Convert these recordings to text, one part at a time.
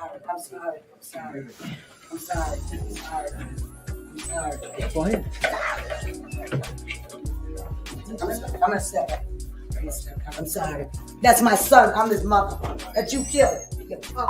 I'm sorry. I'm sorry. Go ahead. I'm gonna step back. I'm sorry. That's my son. I'm his mother. That you killed. You fuck.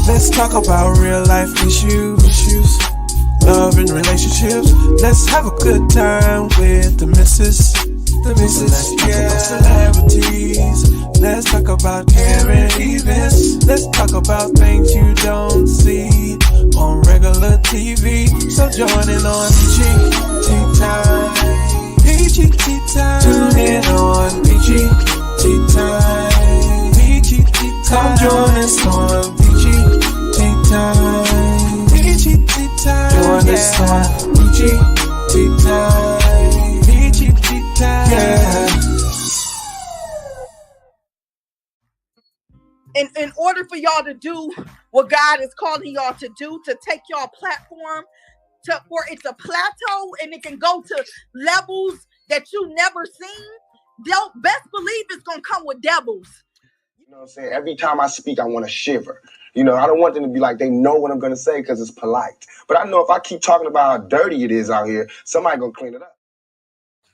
Let's talk about real life issues, love and relationships. Let's have a good time with the missus. Let's talk about celebrities. Let's talk about caring events. Let's talk about things you don't see on regular TV. So join in on PGT Time. PGT Time. Tune in on PGT Time. PGT Time. Come join us on PGT Time. PGT Time. Join us on PGT Time. PGT Time. Yeah. In order for y'all to do what God is calling y'all to do, to take y'all platform for it to plateau and it can go to levels that you never seen, they'll best believe it's gonna come with devils. You know what I'm saying? Every time I speak, I want to shiver. You know, I don't want them to be like they know what I'm going to say because it's polite. But I know if I keep talking about how dirty it is out here, somebody going to clean it up.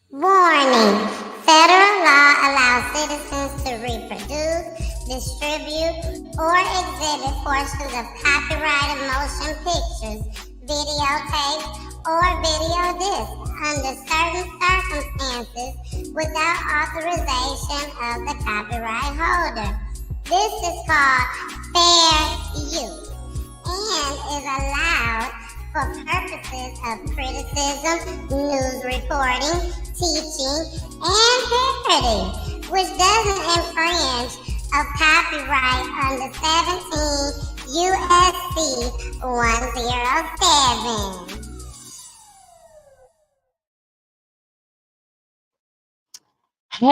Warning. Federal law allows citizens to reproduce, distribute, or exhibit portions of copyrighted motion pictures, videotapes, or video discs under certain circumstances without authorization of the copyright holder. This is called fair use and is allowed for purposes of criticism, news reporting, teaching, and parody, which doesn't infringe of copyright under 17 U.S.C. 107. Hey,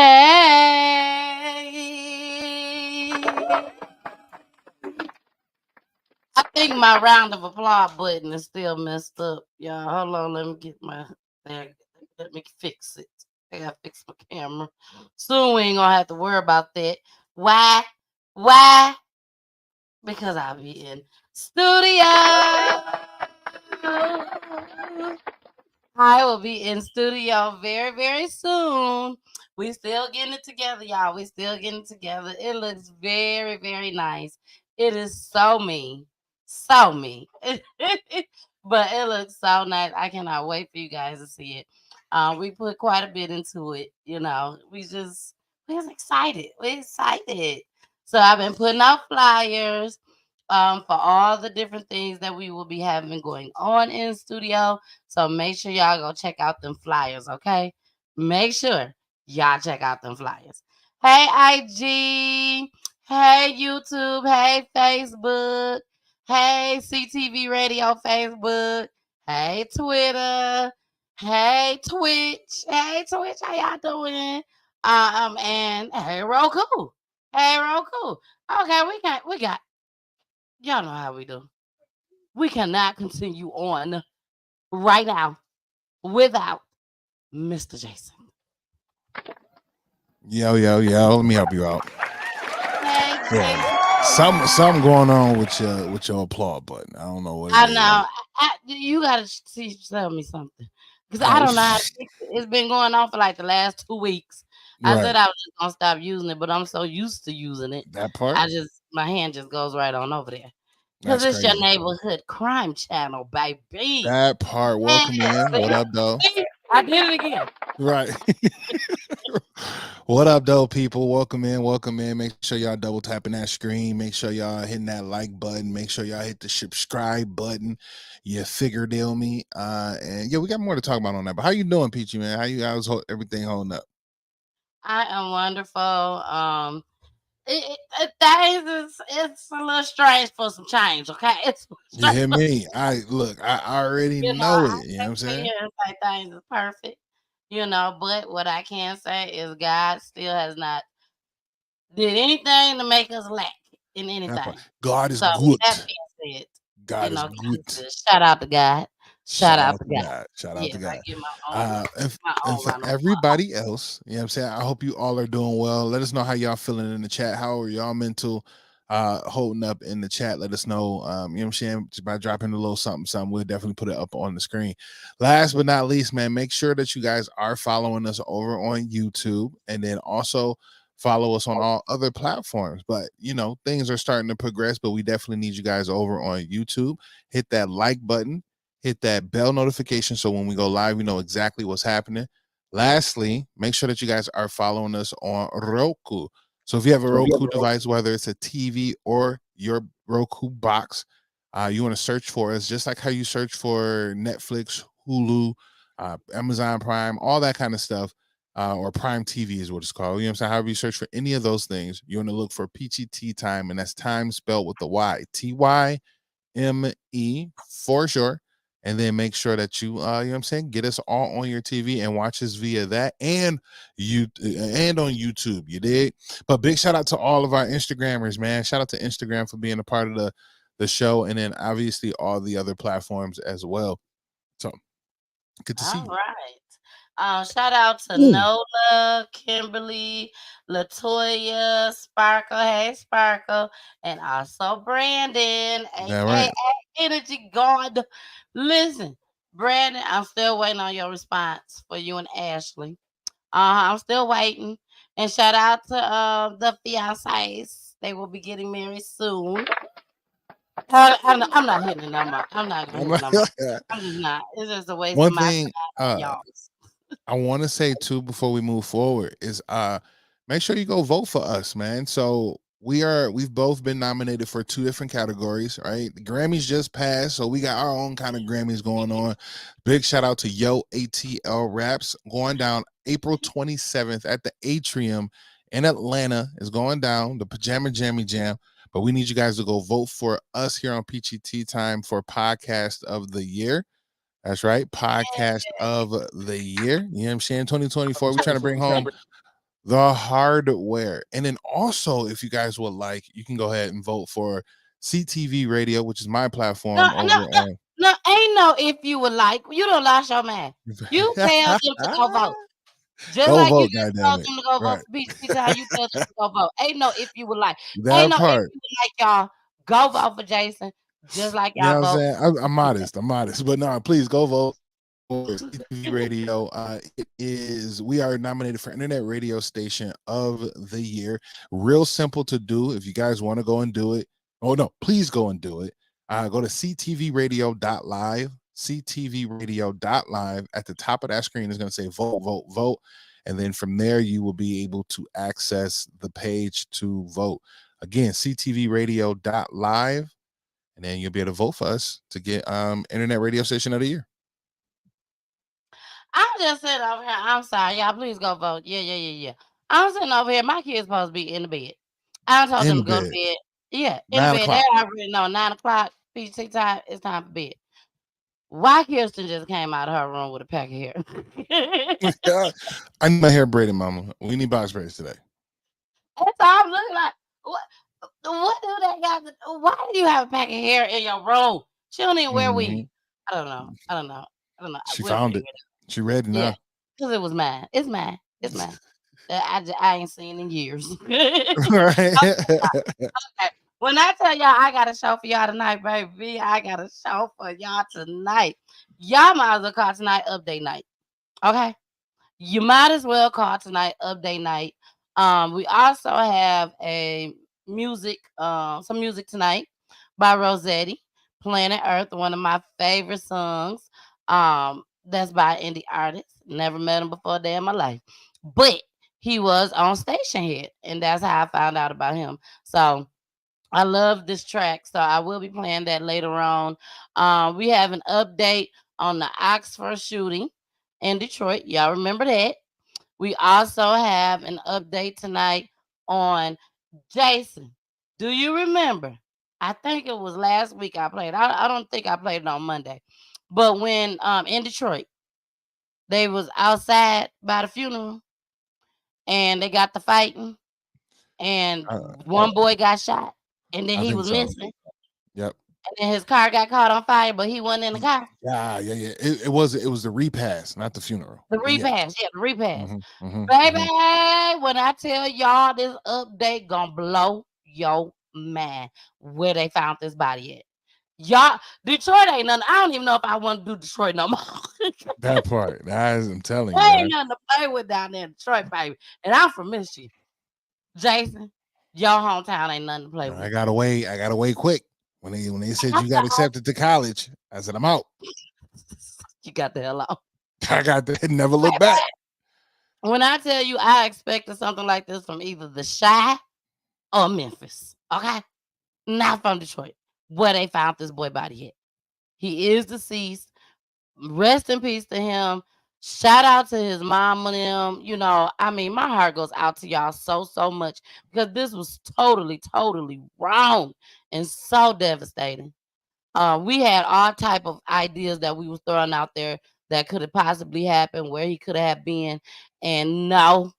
I think my round of applause button is still messed up. Y'all, hold on. Let me get my there. Let me fix it. I gotta fix my camera. Soon we ain't gonna have to worry about that. Why? Why? Because I'll be in studio. I will be in studio very, very soon. We still getting it together, y'all. We still getting it together. It looks very, very nice. It is so me. So me. But it looks so nice. I cannot wait for you guys to see it. We put quite a bit into it, you know. We're excited. We're excited. So I've been putting out flyers for all the different things that we will be having going on in studio. So make sure y'all go check out them flyers, okay? Make sure y'all check out them flyers. Hey IG, hey YouTube, hey Facebook, hey CTV Radio Facebook, hey Twitter, hey Twitch, how y'all doing? And hey Roku, Okay, we got. Y'all know how we do. We cannot continue on right now without Mr. Jason. Yo. Let me help you out. Thank Yeah. Something going on with your applaud button. I don't know what. I know. You gotta tell me something because I don't know how to fix it. It's been going on for like the last 2 weeks. I said I was just gonna stop using it, but I'm so used to using it. That part. My hand just goes right on over there. Because it's your neighborhood crime channel, baby. That part. Welcome in. What up, though? I did it again. Right. What up, though, people? Welcome in. Make sure y'all double tapping that screen. Make sure y'all hitting that like button. Make sure y'all hit the subscribe button. You figure deal me. And yeah, we got more to talk about on that. But how you doing, Peachy, man? How's everything holding up? I am wonderful. Things is it's a little strange for some change, okay? It's You strange hear for, me? I already know I it. You know what can't I'm sit saying? here and say things is perfect, but what I can say is God still has not did anything to make us lack in That part. anything. God is So with good. that being said, God is God good. is good. Shout out to God. Shout Shout out out to to God. God. Shout out to Yes, I God. give If my and own for round of applause. everybody else, you know what I'm saying? I hope you all are doing well. Let us know how y'all feeling in the chat. How are y'all mental holding up in the chat? Let us know. You know what I'm saying? Just by dropping a little something, something. We'll definitely put it up on the screen. Last but not least, man, make sure that you guys are following us over on YouTube and then also follow us on all other platforms. But things are starting to progress, but we definitely need you guys over on YouTube. Hit that like button, hit that bell notification so when we go live, you know exactly what's happening. Lastly, make sure that you guys are following us on Roku. So if you have a Roku device, whether it's a TV or your Roku box, you want to search for us just like how you search for Netflix, Hulu, Amazon Prime, all that kind of stuff, or Prime TV is what it's called. You know what I'm saying? However you search for any of those things, you want to look for PGT time, and that's time spelled with the Y. TYME for sure. And then make sure that you know what I'm saying, get us all on your TV and watch us via that and on YouTube. You did. But big shout out to all of our Instagrammers, man. Shout out to Instagram for being a part of the show, and then obviously all the other platforms as well. So good to see All you. right. Shout out to Ooh, Nola, Kimberly, Latoya, Sparkle, hey Sparkle, and also Brandon, that aka right. Energy God. Listen, Brandon, I'm still waiting on your response for you and Ashley. I'm still waiting. And shout out to the fiancés. They will be getting married soon. I'm not hitting it no more. I'm not gonna hit it no more. I'm just not. It's just a waste of One my time thing and y'all's. I want to say too before we move forward is make sure you go vote for us, man. So we've both been nominated for two different categories, right? The Grammys just passed, so we got our own kind of Grammys going on. Big shout out to Yo ATL Raps going down April 27th at the Atrium in Atlanta. Is going down the Pajama Jammy Jam. But we need you guys to go vote for us here on PGT Time for Podcast of the Year. That's right. Podcast of the year. You know what I'm saying? 2024. We're trying to bring home the hardware. And then also, if you guys would like, you can go ahead and vote for CTV Radio, which is my No, platform no, over no, on. no, ain't no if you would like. You don't lost your man. You tell them to go vote. Just Go like you vote, just goddamn told it. them to go vote Right. for PGT Time, you tell them to go vote. Ain't no if you would like. Ain't That no if part. you would like, y'all. Go vote for Jason. Just like You know y'all what I'm vote. saying? I'm modest. I'm modest. But no, please go vote for CTV Radio. We are nominated for Internet Radio Station of the Year. Real simple to do. If you guys want to go and do it, oh no, please go and do it. Go to ctvradio.live, ctvradio.live. At the top of that screen is going to say vote, vote, vote. And then from there, you will be able to access the page to vote. Again, ctvradio.live, and then you'll be able to vote for us to get Internet Radio Station of the Year. I'm just sitting over here. I'm sorry, y'all. Please go vote. Yeah, yeah, yeah, yeah. I'm sitting over here. My kids supposed to be in the bed. I told In them the to go to bed, bed. Yeah, in the nine bed. They o'clock. already know 9 o'clock. PGT time. It's time for bed. Why Kirsten just came out of her room with a pack of hair? I need my hair braided, Mama. We need box braids today. That's all I'm looking like. What do that got to why do you have a pack of hair in your room? She don't even wear weave. Mhm. I don't know. I don't know. I don't know. She We'll found figure it. it out. She ready Yeah, now. because it was mine. It's mine. It's mine. I ain't seen in years. Right. Okay. When I tell y'all I got a show for y'all tonight, baby, I got a show for y'all tonight. Y'all might as well call tonight update night. Okay. You might as well call tonight update night. We also have a some music tonight by Rossetti, Planet Earth, one of my favorite songs. That's by an indie artist. Never met him before a day in my life, but he was on Station Head, and that's how I found out about him. So I love this track, so I will be playing that later on. We have an update on the Oxford shooting in Detroit. Y'all remember that? We also have an update tonight on Jason, do you remember? I think it was last week I played. I don't think I played it on Monday. But when in Detroit, they was outside by the funeral and they got the fighting and one boy got shot and then I he think was so. missing. Yep. And then his car got caught on fire, but he wasn't in the car. Yeah. It was the repass, not the funeral. The But yeah. repass, yeah, the repass. Baby, When I tell y'all this update gonna blow your mind where they found this body at. Y'all, Detroit ain't nothing. I don't even know if I want to do Detroit no more. that part. I'm telling There you. ain't nothing to play with down there in Detroit, baby. And I'm from Michigan. Jason, your hometown ain't nothing to play with. I got away quick. When they said you got accepted to college, I said I'm out. You got the hell out. I got to never look back. When I tell you I expected something like this from either the Chi or Memphis, okay? Not from Detroit, where they found this boy body at. He is deceased. Rest in peace to him. Shout out to his mom and them. You know, I mean, my heart goes out to y'all so much because this was totally wrong and so devastating. We had all type of ideas that we was throwing out there that could have possibly happened, where he could have been, and no,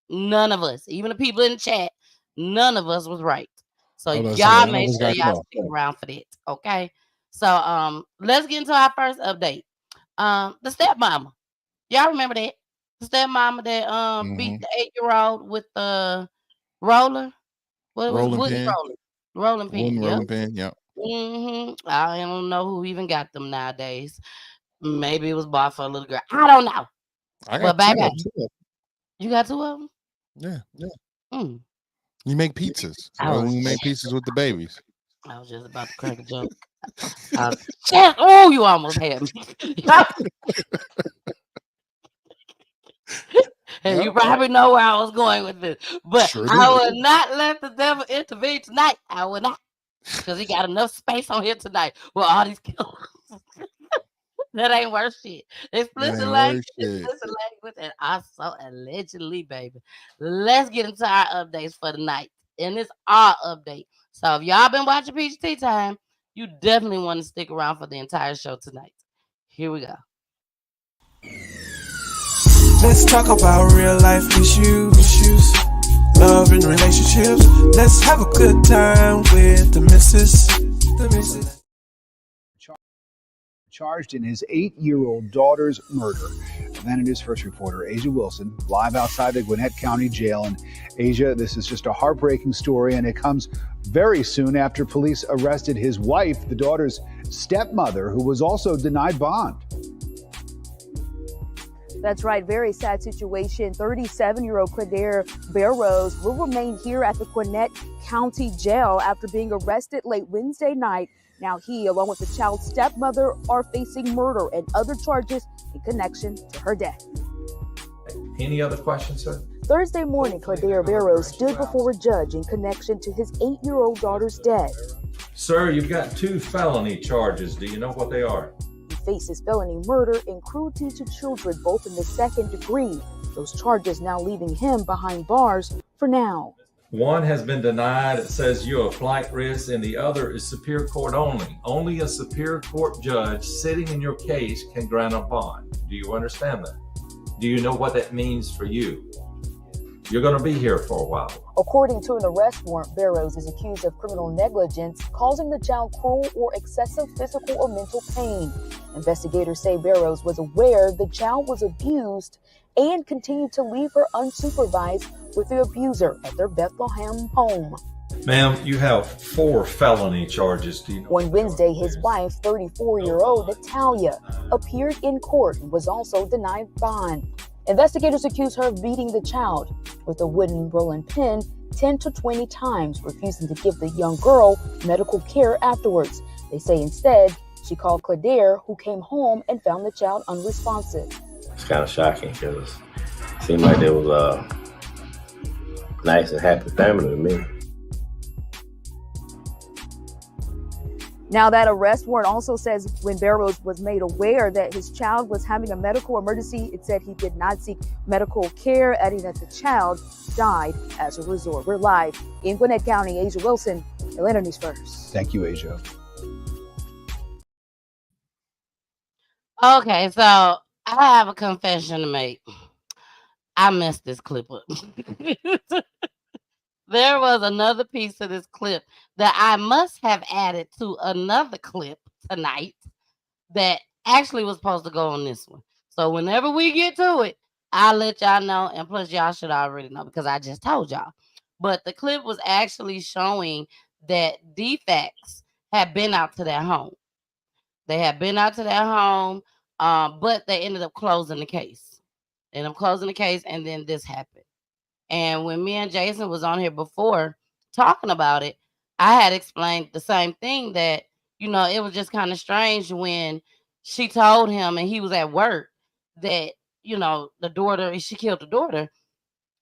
none of us, even the people in the chat, none of us was right. So y'all make sure y'all stick around for that, okay? So let's get into our first update. The stepmama. Y'all remember that? The stepmama that beat the 8-year-old with the roller? What was wooden roller? Rolling pin. Rolling pin, yep. I don't know who even got them nowadays. Maybe it was bought for a little girl. I don't know. I got but two baby, of them. You got two of them? Yeah. Mm. You make pizzas. We make pizzas with the babies. I was just about to crack a joke. Oh, you almost had me. And you probably know where I was going with this. But I will not let the devil intervene tonight. I will not. Because he got enough space on here tonight with all these killers. That ain't worth shit. Explicit language, and also allegedly, baby. Let's get into our updates for the night. And it's our update. So if y'all been watching Peach Tea Time, you definitely want to stick around for the entire show tonight. Here we go. Let's talk about real life issues, love and relationships. Let's have a good time with the missus. Charged in his 8-year-old daughter's murder. Vanity's first reporter, Asia Wilson, live outside the Gwinnett County Jail. And Asia, this is just a heartbreaking story, and it comes very soon after police arrested his wife, the daughter's stepmother, who was also denied bond. That's right. Very sad situation. 37-year-old Claudere Barrows will remain here at the Gwinnett County Jail after being arrested late Wednesday night. Now he, along with the child's stepmother, are facing murder and other charges in connection to her death. Any other questions, sir? Thursday morning, Claudere Barrows stood before a judge in connection to his 8-year-old daughter's death. Sir, you've got 2 felony charges. Do you know what they are? He faces felony murder and cruelty to children, both in the 2nd degree. Those charges now leaving him behind bars for now. One has been denied. It says you're a flight risk, and the other is Superior Court only. Only a Superior Court judge sitting in your case can grant a bond. Do you understand that? Do you know what that means for you? You're going to be here for a while. According to an arrest warrant, Barrows is accused of criminal negligence, causing the child cruel or excessive physical or mental pain. Investigators say Barrows was aware the child was abused and continued to leave her unsupervised with the abuser at their Bethlehem home. Ma'am, you have 4 felony charges. Do you know On Wednesday, his wife, 34-year-old Natalia, appeared in court and was also denied bond. Investigators accuse her of beating the child with a wooden rolling pin 10 to 20 times, refusing to give the young girl medical care afterwards. They say instead, she called Claudere, who came home and found the child unresponsive. It's kind of shocking because it seemed like there was a nice and happy family to me. Now, that arrest warrant also says when Barrows was made aware that his child was having a medical emergency, it said he did not seek medical care, adding that the child died as a result. We're live in Gwinnett County. Asia Wilson, Atlanta News First. Thank you, Asia. Okay, so I have a confession to make. I messed this clip up. There was another piece of this clip that I must have added to another clip tonight that actually was supposed to go on this one. So whenever we get to it, I'll let y'all know. And plus, y'all should already know because I just told y'all. But the clip was actually showing that defects had been out to their home. They had been out to their home, but they ended up closing the case. Ended up closing the case, and then this happened. And when me and Jason was on here before talking about it, I had explained the same thing that, it was just kind of strange when she told him and he was at work that, the daughter, she killed the daughter.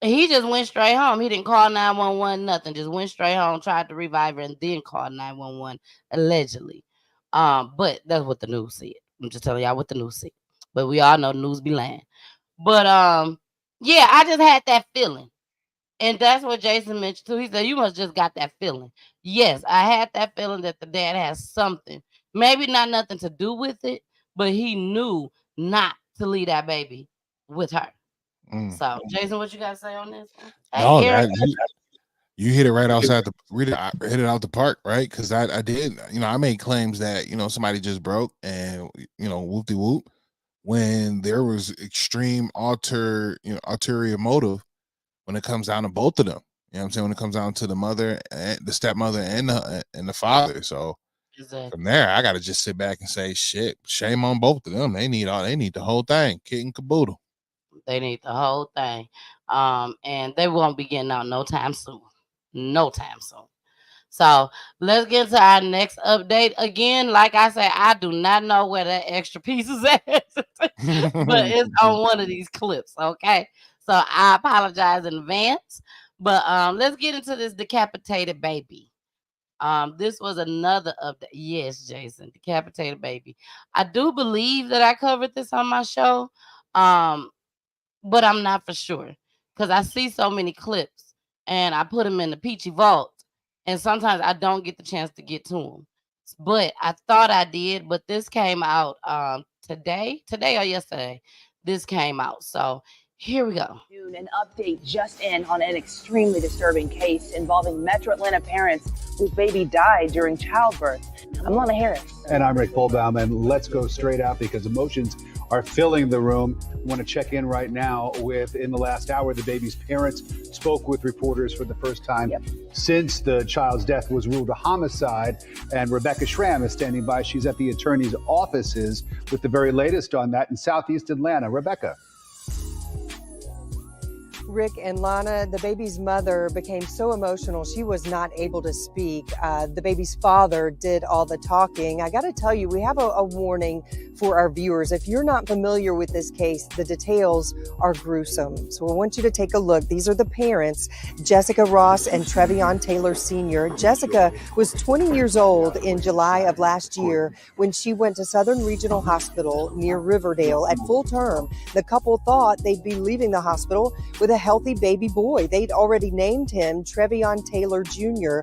And he just went straight home. He didn't call 911, nothing. Just went straight home, tried to revive her, and then called 911, allegedly. But that's what the news said. I'm just telling y'all what the news said. But we all know the news be lying. But yeah, I just had that feeling. And that's what Jason mentioned too. He said, you must just got that feeling. Yes, I had that feeling that the dad has something. Maybe not nothing to do with it, but he knew not to leave that baby with her. So, Jason, what you got to say on this? No, you hit it right outside hit it out the park, right? Because I did, I made claims that, somebody just broke and, whoop-de-whoop, when there was extreme ulterior motive when it comes down to both of them. You know what I'm saying? When it comes down to the mother and the stepmother and the father. So from there, I got to just sit back and say, shit, shame on both of them. They need the whole thing, kit and caboodle. They need the whole thing. And they won't be getting out no time soon. No time soon. So let's get to our next update. Again, like I said, I do not know where that extra piece is at, but it's on one of these clips, okay? So I apologize in advance. But let's get into this decapitated baby. This was another update. Yes, Jason, decapitated baby. I do believe that I covered this on my show, but I'm not for sure because I see so many clips and I put them in the Peachy Vault, and sometimes I don't get the chance to get to them. But I thought I did, but this came out today or yesterday. This came out. So here we go. An update just in on an extremely disturbing case involving Metro Atlanta parents whose baby died during childbirth. I'm Lana Harris. And I'm Rick Polbaum, and let's go straight out because emotions are filling the room. I want to check in right now with, in the last hour, the baby's parents spoke with reporters for the first time since the child's death was ruled a homicide. And Rebecca Schramm is standing by. She's at the attorney's offices with the very latest on that in Southeast Atlanta. Rebecca. Rick and Lana, the baby's mother became so emotional she was not able to speak. The baby's father did all the talking. I got to tell you, we have a warning for our viewers. If you're not familiar with this case, the details are gruesome. So I want you to take a look. These are the parents, Jessica Ross and Trevion Taylor Sr. Jessica was 20 years old in July of last year when she went to Southern Regional Hospital near Riverdale at full term. The couple thought they'd be leaving the hospital with a healthy baby boy. They'd already named him Trevion Taylor Jr.,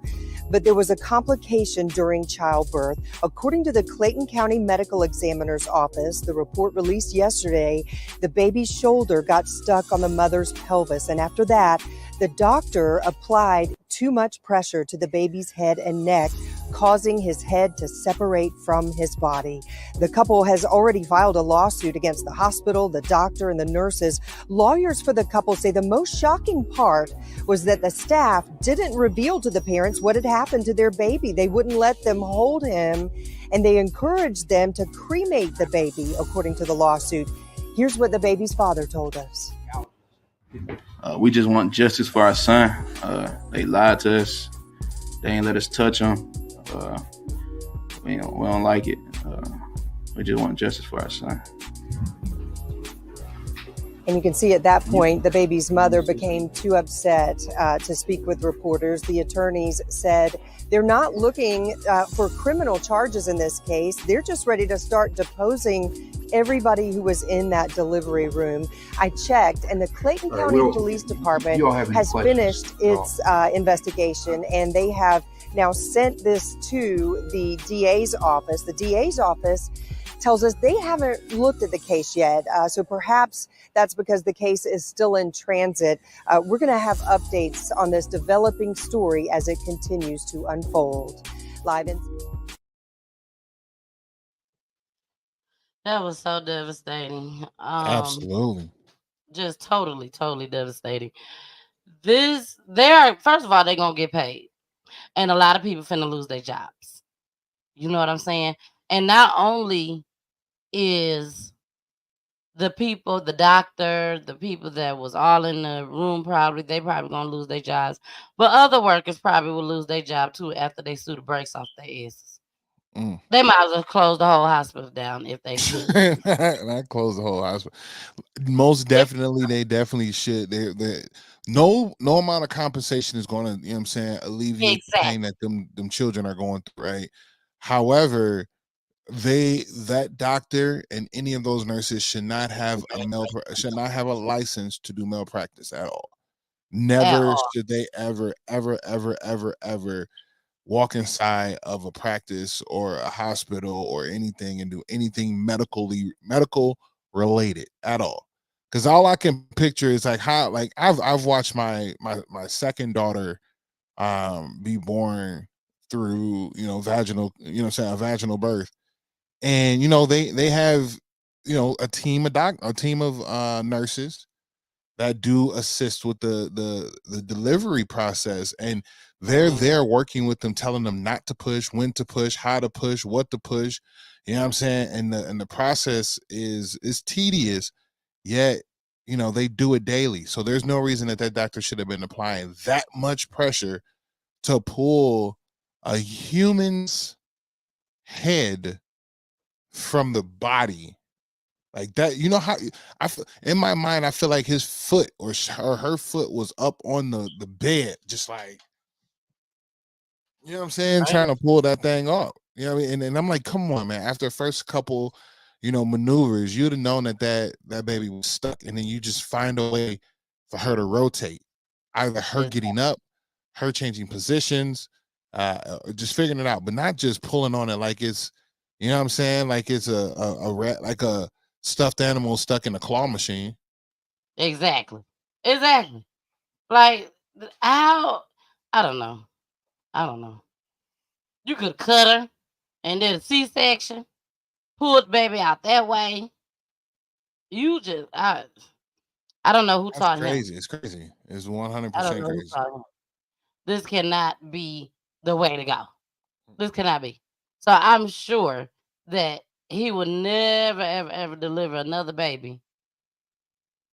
but there was a complication during childbirth. According to the Clayton County Medical Examiner's Office, the report released yesterday, the baby's shoulder got stuck on the mother's pelvis, and after that, the doctor applied too much pressure to the baby's head and neck, causing his head to separate from his body. The couple has already filed a lawsuit against the hospital, the doctor, and the nurses. Lawyers for the couple say the most shocking part was that the staff didn't reveal to the parents what had happened to their baby. They wouldn't let them hold him, and they encouraged them to cremate the baby, according to the lawsuit. Here's what the baby's father told us. We just want justice for our son. They lied to us. They ain't let us touch him. We don't like it. We just want justice for our son. And you can see at that point, the baby's mother became too upset to speak with reporters. The attorneys said They're not looking for criminal charges in this case. They're just ready to start deposing everybody who was in that delivery room. I checked, and the Clayton County Police Department has finished its investigation, and they have now sent this to the DA's office. The DA's office tells us they haven't looked at the case yet, so perhaps that's because the case is still in transit. We're going to have updates on this developing story as it continues to unfold. Live in. That was so devastating. Absolutely. Just totally devastating. First of all, they're gonna get paid. And a lot of people finna lose their jobs. You know what I'm saying? And not only is the people, the doctor, the people that was all in the room, they probably gonna lose their jobs. But other workers probably will lose their job too after they sue the brakes off their asses. They might as well close the whole hospital down if they could. Not close the whole hospital. Most definitely, they definitely should. No amount of compensation is going to, you know what I'm saying, alleviate the pain that them children are going through, right? However, that doctor and any of those nurses should not have a license to do malpractice at all. Never should they ever walk inside of a practice or a hospital or anything and do anything medical related at all. Because all I can picture is like how, like I've watched my second daughter be born through, vaginal, a vaginal birth. And they have, a team of nurses that do assist with the delivery process, and they're there working with them, telling them not to push, when to push, how to push, what to push. You know what I'm saying? And the process is tedious, yet they do it daily. So there's no reason that doctor should have been applying that much pressure to pull a human's head from the body like that. You know how in my mind I feel like his foot or her foot was up on the bed, just like, you know what I'm saying, trying to pull that thing off. You know what I mean? And I'm like, come on, man. After the first couple, maneuvers, you'd have known that baby was stuck, and then you just find a way for her to rotate, either her getting up, her changing positions, or just figuring it out, but not just pulling on it like it's, you know what I'm saying, like it's a rat, like a stuffed animal stuck in a claw machine. Exactly. Like, how? I don't know. You could cut her and did a C-section, pulled the baby out that way. You just, I don't know who That's taught him. crazy. It's crazy. It's 100% I don't know who crazy. taught him. This cannot be the way to go. This cannot be. So I'm sure that he would never, ever, ever deliver another baby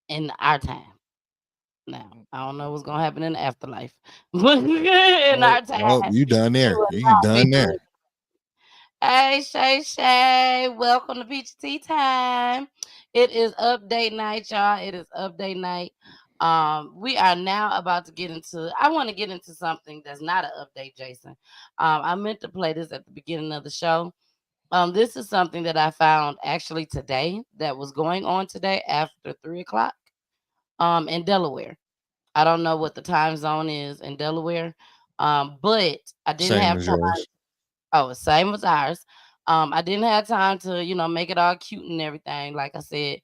in our time. Now, I don't know what's gonna happen in the afterlife, but in our time, you done he there. will You not be done there. delivering. Hey, Shay, welcome to Peach Tea Time. It is update night, y'all. It is update night. We are now about to get into. I want to get into something that's not an update, Jason. I meant to play this at the beginning of the show. This is something that I found actually today that was going on today after 3:00. In Delaware. I don't know what the time zone is in Delaware, but I didn't Same have as time. yours. Oh, same as ours. I didn't have time to, make it all cute and everything, like I said,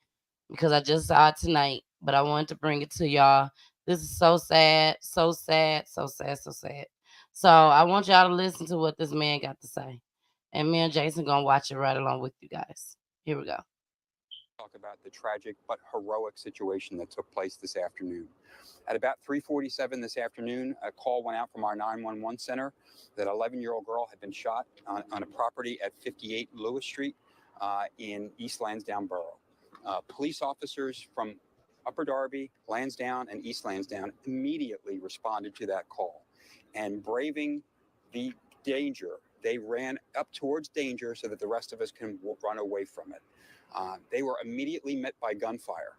because I just saw it tonight. But I wanted to bring it to y'all. This is so sad, so sad, so sad, so sad. So I want y'all to listen to what this man got to say, and me and Jason gonna watch it right along with you guys. Here we go. Talk about the tragic but heroic situation that took place this afternoon. At about 3:47 this afternoon, a call went out from our 911 center that an 11-year-old girl had been shot on a property at 58 Lewis Street in East Lansdowne Borough. Police officers from Upper Darby, Lansdowne, and East Lansdowne immediately responded to that call. And braving the danger, they ran up towards danger so that the rest of us can run away from it. They were immediately met by gunfire.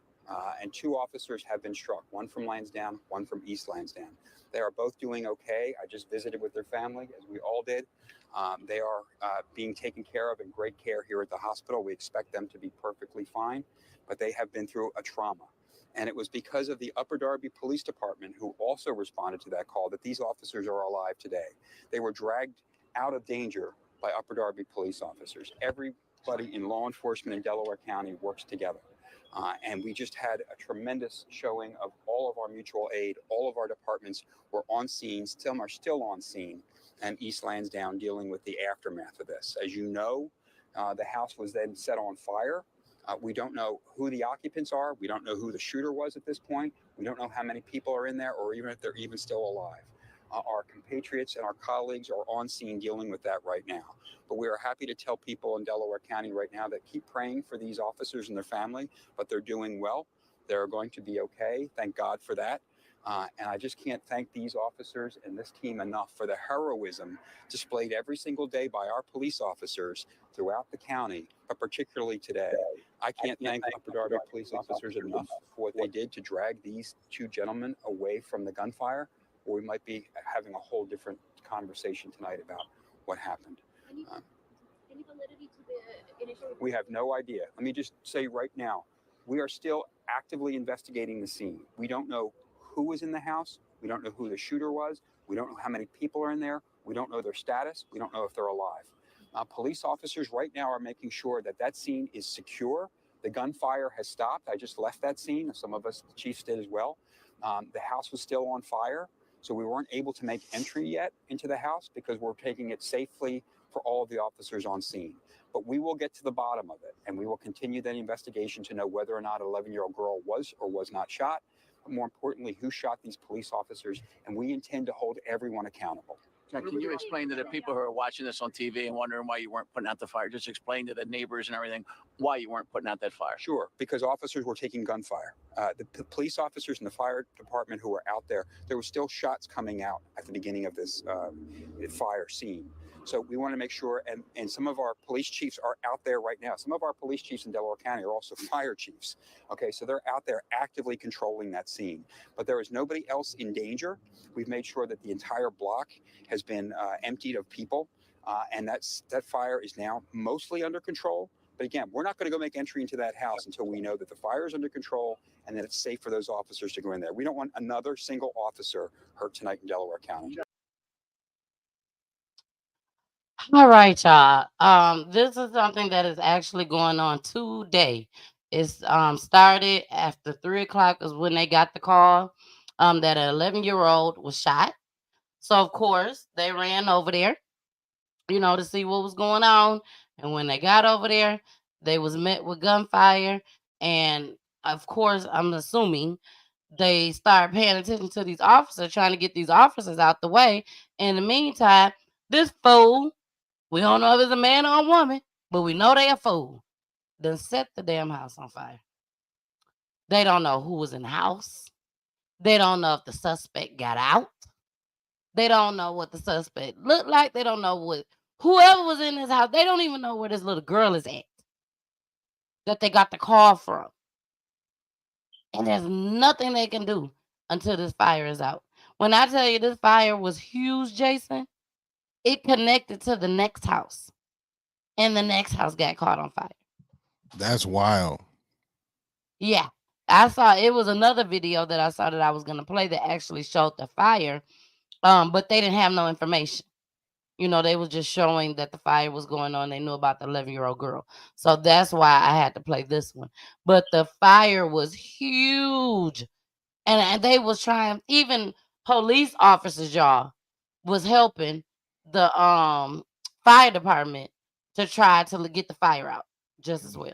and 2 officers have been struck, one from Lansdowne, one from East Lansdowne. They are both doing okay. I just visited with their family, as we all did. They are being taken care of in great care here at the hospital. We expect them to be perfectly fine, but they have been through a trauma. And it was because of the Upper Darby Police Department, who also responded to that call, that these officers are alive today. They were dragged out of danger by Upper Darby police officers. Everybody in law enforcement in Delaware County works together. And we just had a tremendous showing of all of our mutual aid. All of our departments were on scene, some are still on scene, and East Lansdowne dealing with the aftermath of this. As you know, the house was then set on fire. We don't know who the occupants are. We don't know who the shooter was at this point. We don't know how many people are in there or even if they're even still alive. Our compatriots and our colleagues are on scene dealing with that right now. But we are happy to tell people in Delaware County right now that keep praying for these officers and their family, but they're doing well. They're going to be okay. Thank God for that. And I just can't thank these officers and this team enough for the heroism displayed every single day by our police officers throughout the county, but particularly today. I can't thank Upper Darby police officers enough for what they did to drag these 2 gentlemen away from the gunfire, or we might be having a whole different conversation tonight about what happened. Any validity to the initial? We have no idea. Let me just say right now, we are still actively investigating the scene. We don't know who was in the house. We don't know who the shooter was. We don't know how many people are in there. We don't know their status. We don't know if they're alive. Police officers right now are making sure that that scene is secure. The gunfire has stopped. I just left that scene. Some of us, the chiefs, did as well. The house was still on fire, so we weren't able to make entry yet into the house because we're taking it safely for all of the officers on scene. But we will get to the bottom of it, and we will continue that investigation to know whether or not an 11-year-old girl was or was not shot, but more importantly, who shot these police officers, and we intend to hold everyone accountable. Now, can you explain to the people who are watching this on TV and wondering why you weren't putting out the fire? Just explain to the neighbors and everything why you weren't putting out that fire. Sure, because officers were taking gunfire. The police officers in the fire department who were out there were still shots coming out at the beginning of this fire scene. So we want to make sure, and some of our police chiefs are out there right now. Some of our police chiefs in Delaware County are also fire chiefs. Okay, so they're out there actively controlling that scene. But there is nobody else in danger. We've made sure that the entire block has been emptied of people, and that fire is now mostly under control. But again, we're not going to go make entry into that house until we know that the fire is under control and that it's safe for those officers to go in there. We don't want another single officer hurt tonight in Delaware County. All right, y'all. This is something that is actually going on today. It's started after 3 o'clock is when they got the call that an 11-year-old was shot. So of course they ran over there, to see what was going on. And when they got over there, they was met with gunfire. And of course, I'm assuming they started paying attention to these officers, trying to get these officers out the way. In the meantime, this fool, we don't know if it's a man or a woman, but we know they a fool, done set the damn house on fire. They don't know who was in the house. They don't know if the suspect got out. They don't know what the suspect looked like. They don't know whoever was in this house. They don't even know where this little girl is at that they got the call from. And there's nothing they can do until this fire is out. When I tell you this fire was huge, Jason, it connected to the next house. And the next house got caught on fire. That's wild. Yeah. I saw, it was another video that I saw that I was going to play that actually showed the fire. But they didn't have no information. They was just showing that the fire was going on. They knew about the 11-year-old girl. So that's why I had to play this one. But the fire was huge. And they was trying, even police officers, y'all, was helping the fire department to try to get the fire out just as well.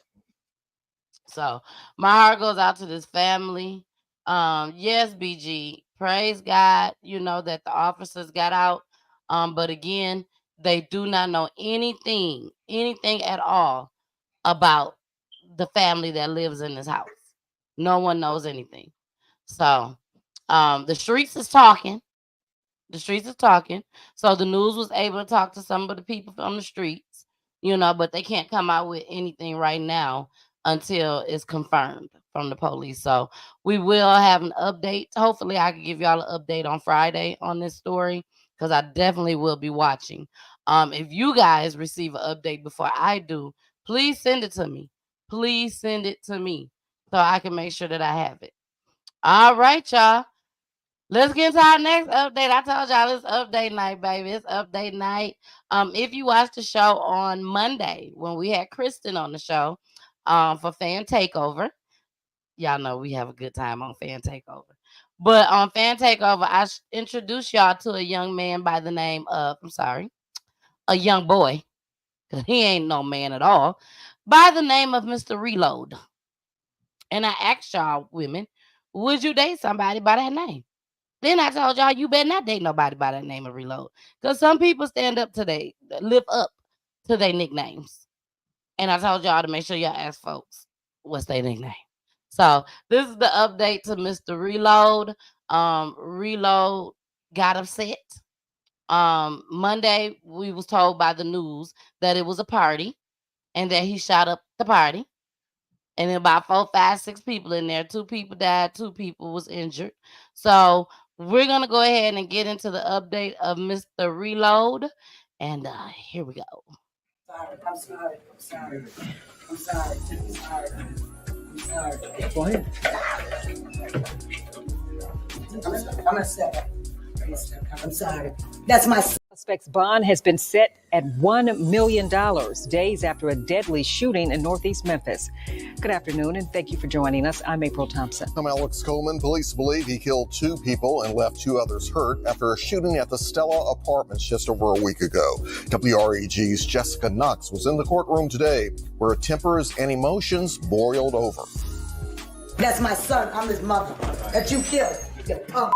So my heart goes out to this family. Yes, BG, praise God, that the officers got out. But again, they do not know anything at all about the family that lives in this house. No one knows anything. So the streets is talking. The streets are talking. So the news was able to talk to some of the people on the streets, but they can't come out with anything right now until it's confirmed from the police. So we will have an update. Hopefully, I can give y'all an update on Friday on this story because I definitely will be watching. If you guys receive an update before I do, please send it to me. Please send it to me so I can make sure that I have it. All right, y'all. Let's get into our next update. I told y'all it's update night, baby. It's update night. If you watched the show on Monday when we had Kristen on the show, for Fan Takeover, y'all know we have a good time on Fan Takeover. But on Fan Takeover, I introduced y'all to a young man by the name of, a young boy, because he ain't no man at all, by the name of Mr. Reload. And I asked y'all women, would you date somebody by that name? Then I told y'all you better not date nobody by that name of Reload. Because some people live up to their nicknames. And I told y'all to make sure y'all ask folks what's their nickname. So this is the update to Mr. Reload. Reload got upset. Monday, we was told by the news that it was a party and that he shot up the party. And then about 4, 5, 6 people in there. 2 people died, 2 people was injured. So we're gonna go ahead and get into the update of Mr. Reload. And here we go. I'm sorry. Go ahead. I'm gonna step up. I'm sorry. That's my Suspect's bond has been set at $1 million days after a deadly shooting in Northeast Memphis. Good afternoon, and thank you for joining us. I'm April Thompson. I'm Alex Coleman. Police believe he killed 2 people and left 2 others hurt after a shooting at the Stella Apartments just over a week ago. WREG's Jessica Knox was in the courtroom today, where tempers and emotions boiled over. That's my son. I'm his mother. That you killed. You punk.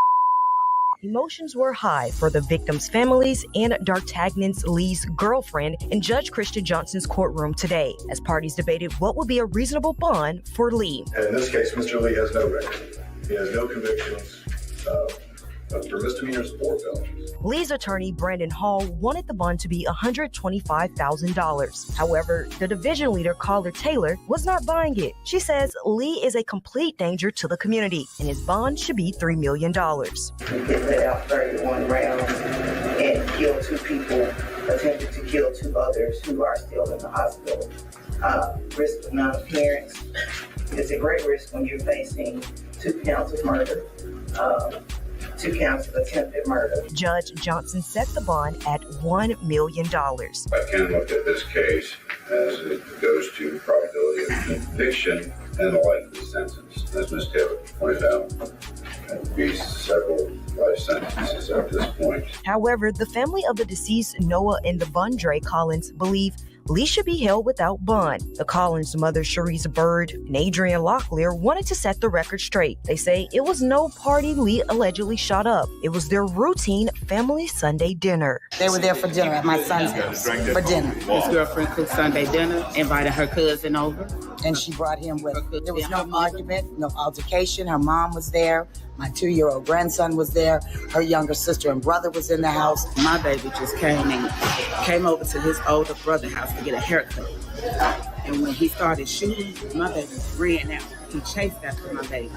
Emotions were high for the victims' families and D'Artagnan's Lee's girlfriend in Judge Christian Johnson's courtroom today, as parties debated what would be a reasonable bond for Lee. And in this case, Mr. Lee has no record. He has no convictions for misdemeanors or felonies. Lee's attorney, Brandon Hall, wanted the bond to be $125,000. However, the division leader, Caller Taylor, was not buying it. She says Lee is a complete danger to the community, and his bond should be $3 million. He let out 31 rounds and killed 2 people, attempted to kill 2 others who are still in the hospital. Risk of non-appearance is a great risk when you're facing 2 counts of murder. 2 counts of attempted murder. Judge Johnson set the bond at $1 million. I can look at this case as it goes to probability of conviction and the likely sentence. As Ms. Taylor pointed out, it would be several life sentences at this point. However, the family of the deceased Noah and the Bundre Collins believe Lee should be held without bond. The Collins' mother, Cherise Bird, and Adrian Locklear wanted to set the record straight. They say it was no party Lee allegedly shot up. It was their routine family Sunday dinner. They were there for dinner at my son's house, for dinner. His girlfriend cooked Sunday dinner, invited her cousin over. And she brought him with her. There was no argument, no altercation. Her mom was there. My 2-year-old grandson was there. Her younger sister and brother was in the house. My baby just came over to his older brother's house to get a haircut. And when he started shooting, my baby ran out. He chased after my baby,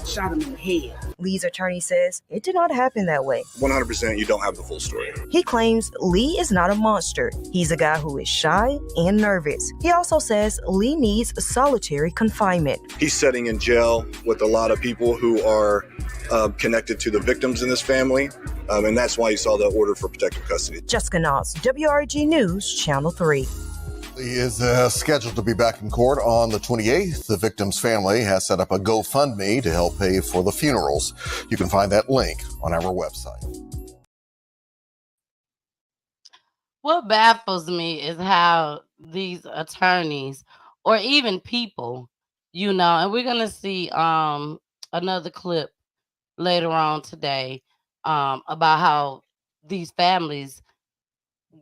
shot him in the head. Lee's attorney says it did not happen that way. 100% you don't have the full story. He claims Lee is not a monster. He's a guy who is shy and nervous. He also says Lee needs solitary confinement. He's sitting in jail with a lot of people who are connected to the victims in this family, and that's why you saw the order for protective custody. Jessica Knox, WRG News, Channel 3. He is scheduled to be back in court on the 28th. The victim's family has set up a GoFundMe to help pay for the funerals. You can find that link on our website. What baffles me is how these attorneys or even people, and we're going to see another clip later on today about how these families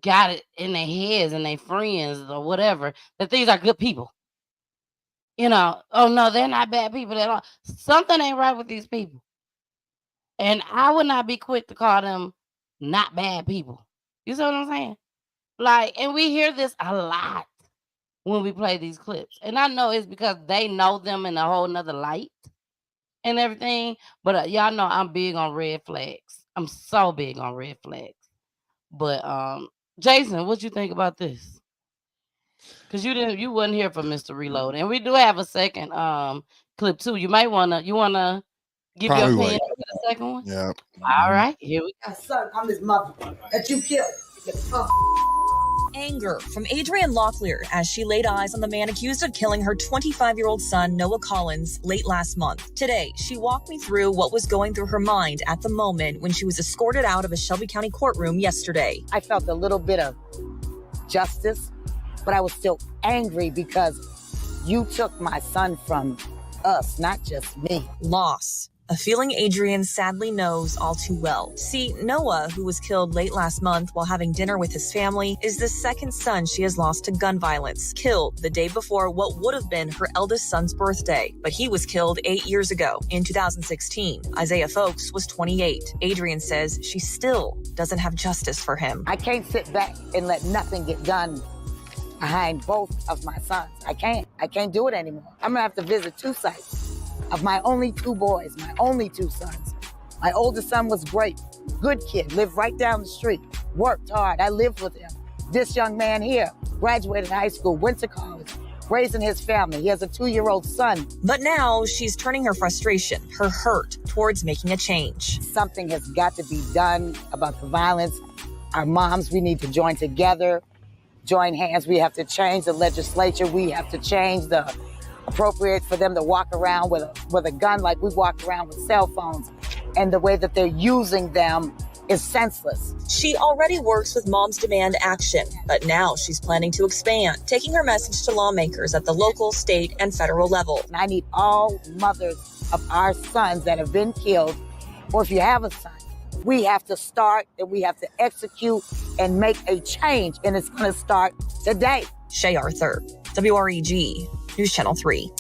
got it in their heads and their friends or whatever that these are good people. Oh no, they're not bad people at all. Something ain't right with these people. And I would not be quick to call them not bad people. You see what I'm saying? And we hear this a lot when we play these clips. And I know it's because they know them in a whole nother light and everything. But y'all know I'm big on red flags. I'm so big on red flags. But Jason, what you think about this? Because you wasn't here for Mr. Reload. And we do have a second clip too. You wanna give your Probably opinion right. on the second one? Yeah. All right, here we go. Son, I'm his mother that you killed. Anger from Adrienne Locklear as she laid eyes on the man accused of killing her 25-year-old son, Noah Collins, late last month. Today, she walked me through what was going through her mind at the moment when she was escorted out of a Shelby County courtroom yesterday. I felt a little bit of justice, but I was still angry because you took my son from us, not just me. Loss. A feeling Adrienne sadly knows all too well. See, Noah, who was killed late last month while having dinner with his family, is the second son she has lost to gun violence, killed the day before what would have been her eldest son's birthday. But he was killed 8 years ago, in 2016. Isaiah Folks was 28. Adrienne says she still doesn't have justice for him. I can't sit back and let nothing get done behind both of my sons. I can't do it anymore. I'm gonna have to visit 2 sites of my only 2 boys, my only 2 sons. My oldest son was great, good kid, lived right down the street, worked hard. I lived with him. This young man here graduated high school, went to college, raising his family. He has a 2-year-old son. But now she's turning her frustration, her hurt, towards making a change. Something has got to be done about the violence. Our moms, we need to join together, join hands. We have to change the legislature. We have to change the appropriate for them to walk around with a gun like we walk around with cell phones. And the way that they're using them is senseless. She already works with Moms Demand Action, but now she's planning to expand, taking her message to lawmakers at the local, state, and federal level. And I need all mothers of our sons that have been killed, or if you have a son, we have to start and we have to execute and make a change. And it's going to start today. Shay Arthur, WREG, News Channel 3.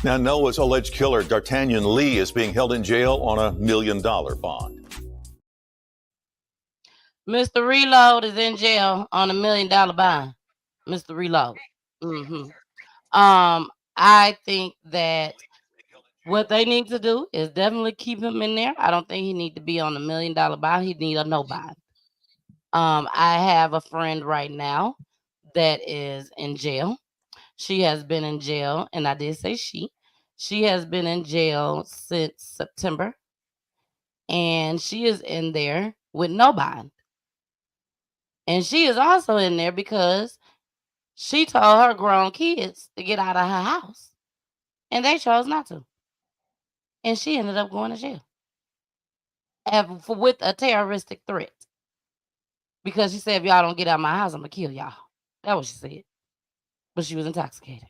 Now, Noah's alleged killer, D'Artagnan Lee, is being held in jail on a $1 million bond. Mr. Reload is in jail on $1 million bond. Mr. Reload. I think that what they need to do is definitely keep him in there. I don't think he need to be on $1 million bond. He need a no bond. I have a friend right now that is in jail. She has been in jail, and I did say she has been in jail since September, and she is in there with no bond. And she is also in there because she told her grown kids to get out of her house, and they chose not to. And she ended up going to jail with a terroristic threat because she said, if y'all don't get out of my house, I'm going to kill y'all. That's what she said. But she was intoxicated.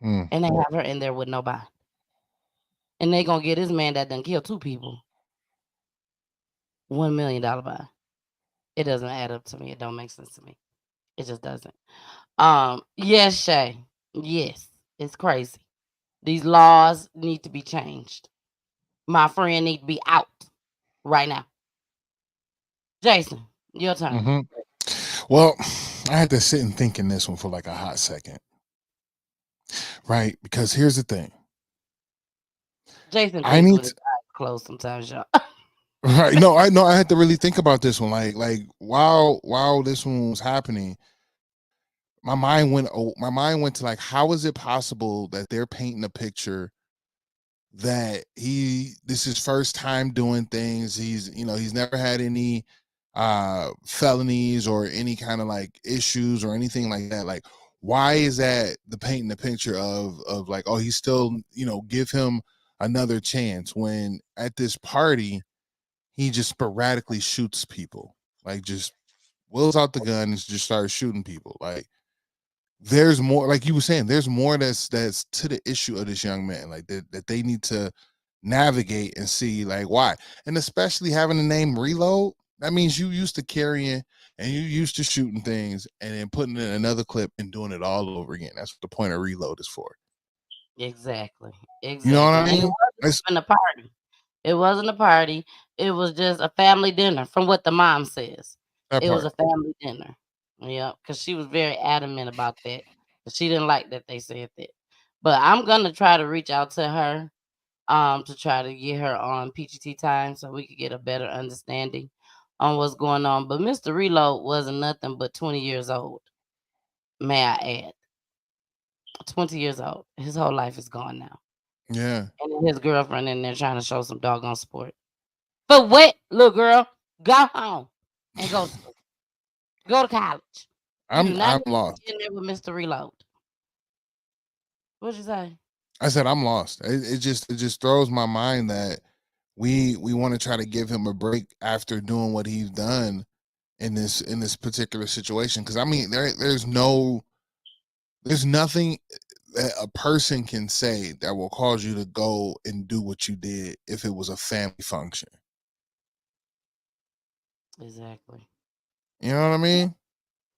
And they have her in there with no bond. And they going to get this man that done killed 2 people $1 million bond. It doesn't add up to me. It don't make sense to me. It just doesn't. Yes, Shay. Yes, it's crazy. These laws need to be changed. My friend need to be out right now. Jason, your turn. Well, I had to sit and think in this one for like a hot second. Right? Because here's the thing. Jason I thinks need with his eyes closed sometimes, y'all. Right. No, I had to really think about this one. Like while this one was happening, my mind went to like, how is it possible that they're painting a picture that this is first time doing things. He's never had any felonies or any kind of like issues or anything like that. Like, why is that the painting the picture of like, oh, he's still, give him another chance, when at this party he just sporadically shoots people, like just wills out the gun and just starts shooting people. Like, there's more, like you were saying, there's more that's to the issue of this young man, like that they need to navigate and see, like, why. And especially having the name Reload, that means you used to carrying and you used to shooting things and then putting in another clip and doing it all over again. That's what the point of Reload is for. Exactly. You know what I mean? And it wasn't even a party. It wasn't a party. It was just a family dinner, from what the mom says. That It was part. a family dinner. Yeah, because she was very adamant about that. She didn't like that they said that. But I'm gonna try to reach out to her to try to get her on PGT time so we could get a better understanding on what's going on. But Mr. Reload wasn't nothing but 20 years old. May I add? 20 years old. His whole life is gone now. Yeah. And then his girlfriend in there trying to show some doggone support. But what, little girl? Go home and go to school. Go to college. You do not I'm need to lost. be in there with Mr. Reload. What'd you say? I said I'm lost. It just throws my mind that we want to try to give him a break after doing what he's done in this particular situation. Because I mean, there's nothing that a person can say that will cause you to go and do what you did if it was a family function. Exactly. You know what I mean?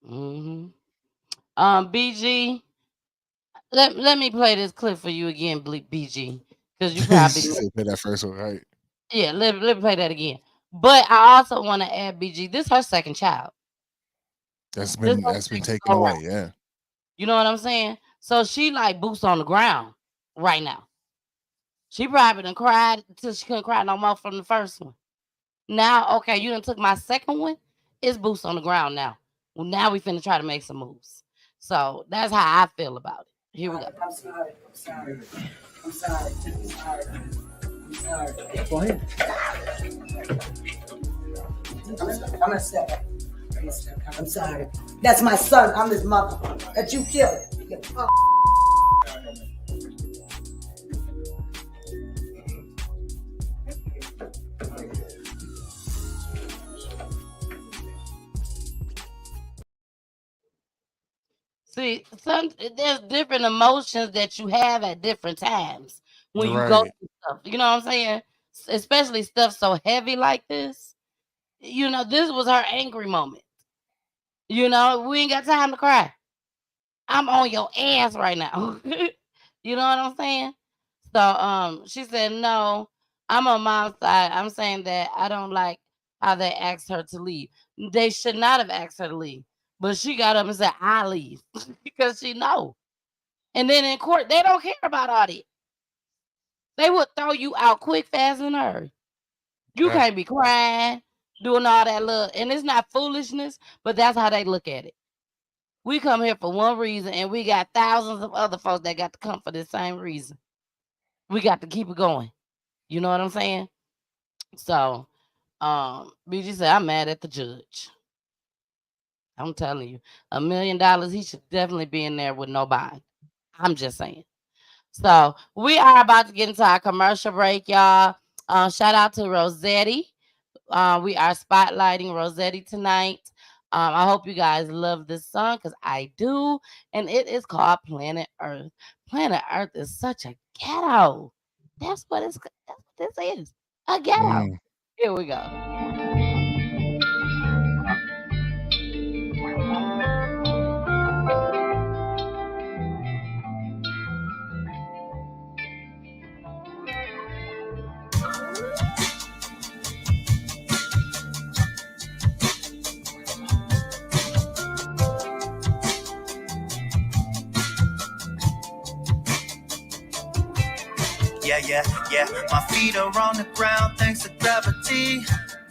Mm-hmm. BG, let me play this clip for you again, BG, because you probably Play that first one, right? yeah. Let me play that again. But I also want to add, BG, this her second child. That's been taken away. Yeah. You know what I'm saying? So she like boots on the ground right now. She probably done cried until she couldn't cry no more from the first one. Now, okay, you done took my second one. It's boots on the ground now. Well, now we finna try to make some moves. So that's how I feel about it. Here we go. I'm sorry. I'm sorry. Go ahead. I'm gonna step back. I'm sorry. That's my son. I'm his mother. That you killed. You fuck. See, there's different emotions that you have at different times when you go Right. through stuff. You know what I'm saying? Especially stuff so heavy like this. You know, this was her angry moment. You know, we ain't got time to cry. I'm on your ass right now. You know what I'm saying? So she said, no, I'm on mom's side. I'm saying that I don't like how they asked her to leave. They should not have asked her to leave. But she got up and said, I leave because she know. And then in court, they don't care about all that. They would throw you out quick, fast, and hurry. You Yeah. can't be crying, doing all that little, and it's not foolishness, but that's how they look at it. We come here for one reason, and we got thousands of other folks that got to come for the same reason. We got to keep it going. You know what I'm saying? So, BG said, I'm mad at the judge. I'm telling you, $1 million, he should definitely be in there with no bond. I'm just saying. So we are about to get into our commercial break, y'all. Shout out to Rossetti. We are spotlighting Rossetti tonight. I hope you guys love this song because I do. And it is called Planet Earth. Planet Earth is such a ghetto. That's what this is. A ghetto. Here we go. Yeah. My feet are on the ground thanks to gravity.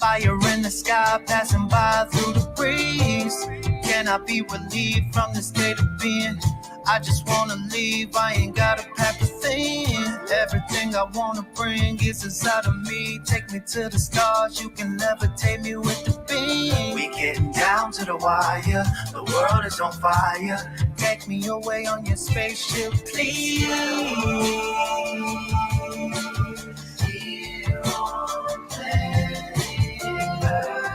Fire in the sky, passing by through the breeze. Can I be relieved from this state of being? I just wanna leave, I ain't gotta pack a thing. Everything I wanna bring is inside of me. Take me to the stars, you can levitate me with the beam. We getting down to the wire, the world is on fire. Take me away on your spaceship, please. Here on planet Earth.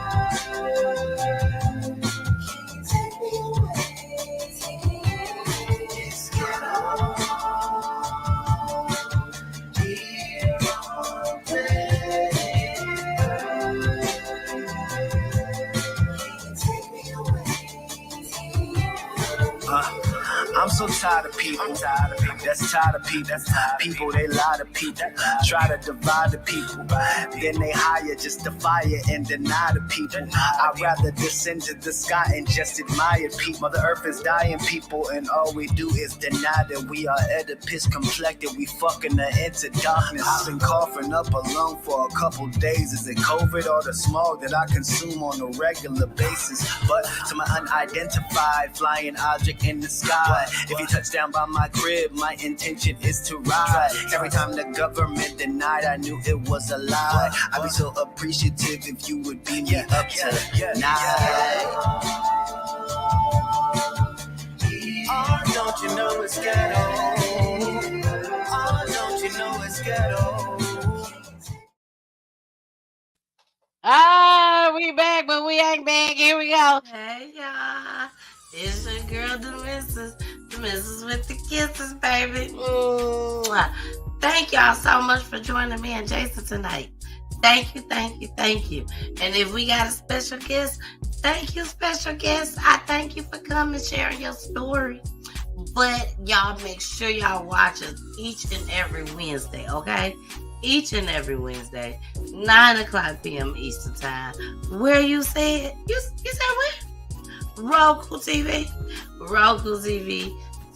Can you take me away? Take me away. Let's get on. Here on planet Earth. Can you take me away? Take me away. I'm so tired of people. That's tired of people. People, they lie to people. Try to divide the people. Then they hire just to fire and deny the people. I'd rather descend to the sky and just admire people. Mother Earth is dying, people, and all we do is deny that we are Oedipus complected. We fucking her into darkness. I've been coughing up a lung for a couple days. Is it COVID or the smog that I consume on a regular basis? But to my unidentified flying object in the sky, if you touch down by my crib, my intention is to ride. Every time the government denied, I knew it was a lie. I'd be so appreciative if you would beam me up tonight. Oh, don't you know it's ghetto? Oh, don't you know it's ghetto? We back, but we ain't back. Here we go. Hey, y'all. It's your girl, the missus with the kisses, baby. Mwah. Thank y'all so much for joining me and Jason tonight. Thank you. And if we got a special guest, thank you, special guest. I thank you for coming, sharing your story. But y'all make sure y'all watch us each and every Wednesday, okay? Each and every Wednesday, 9:00 p.m. Eastern Time. Where you said? You said where? Roku TV,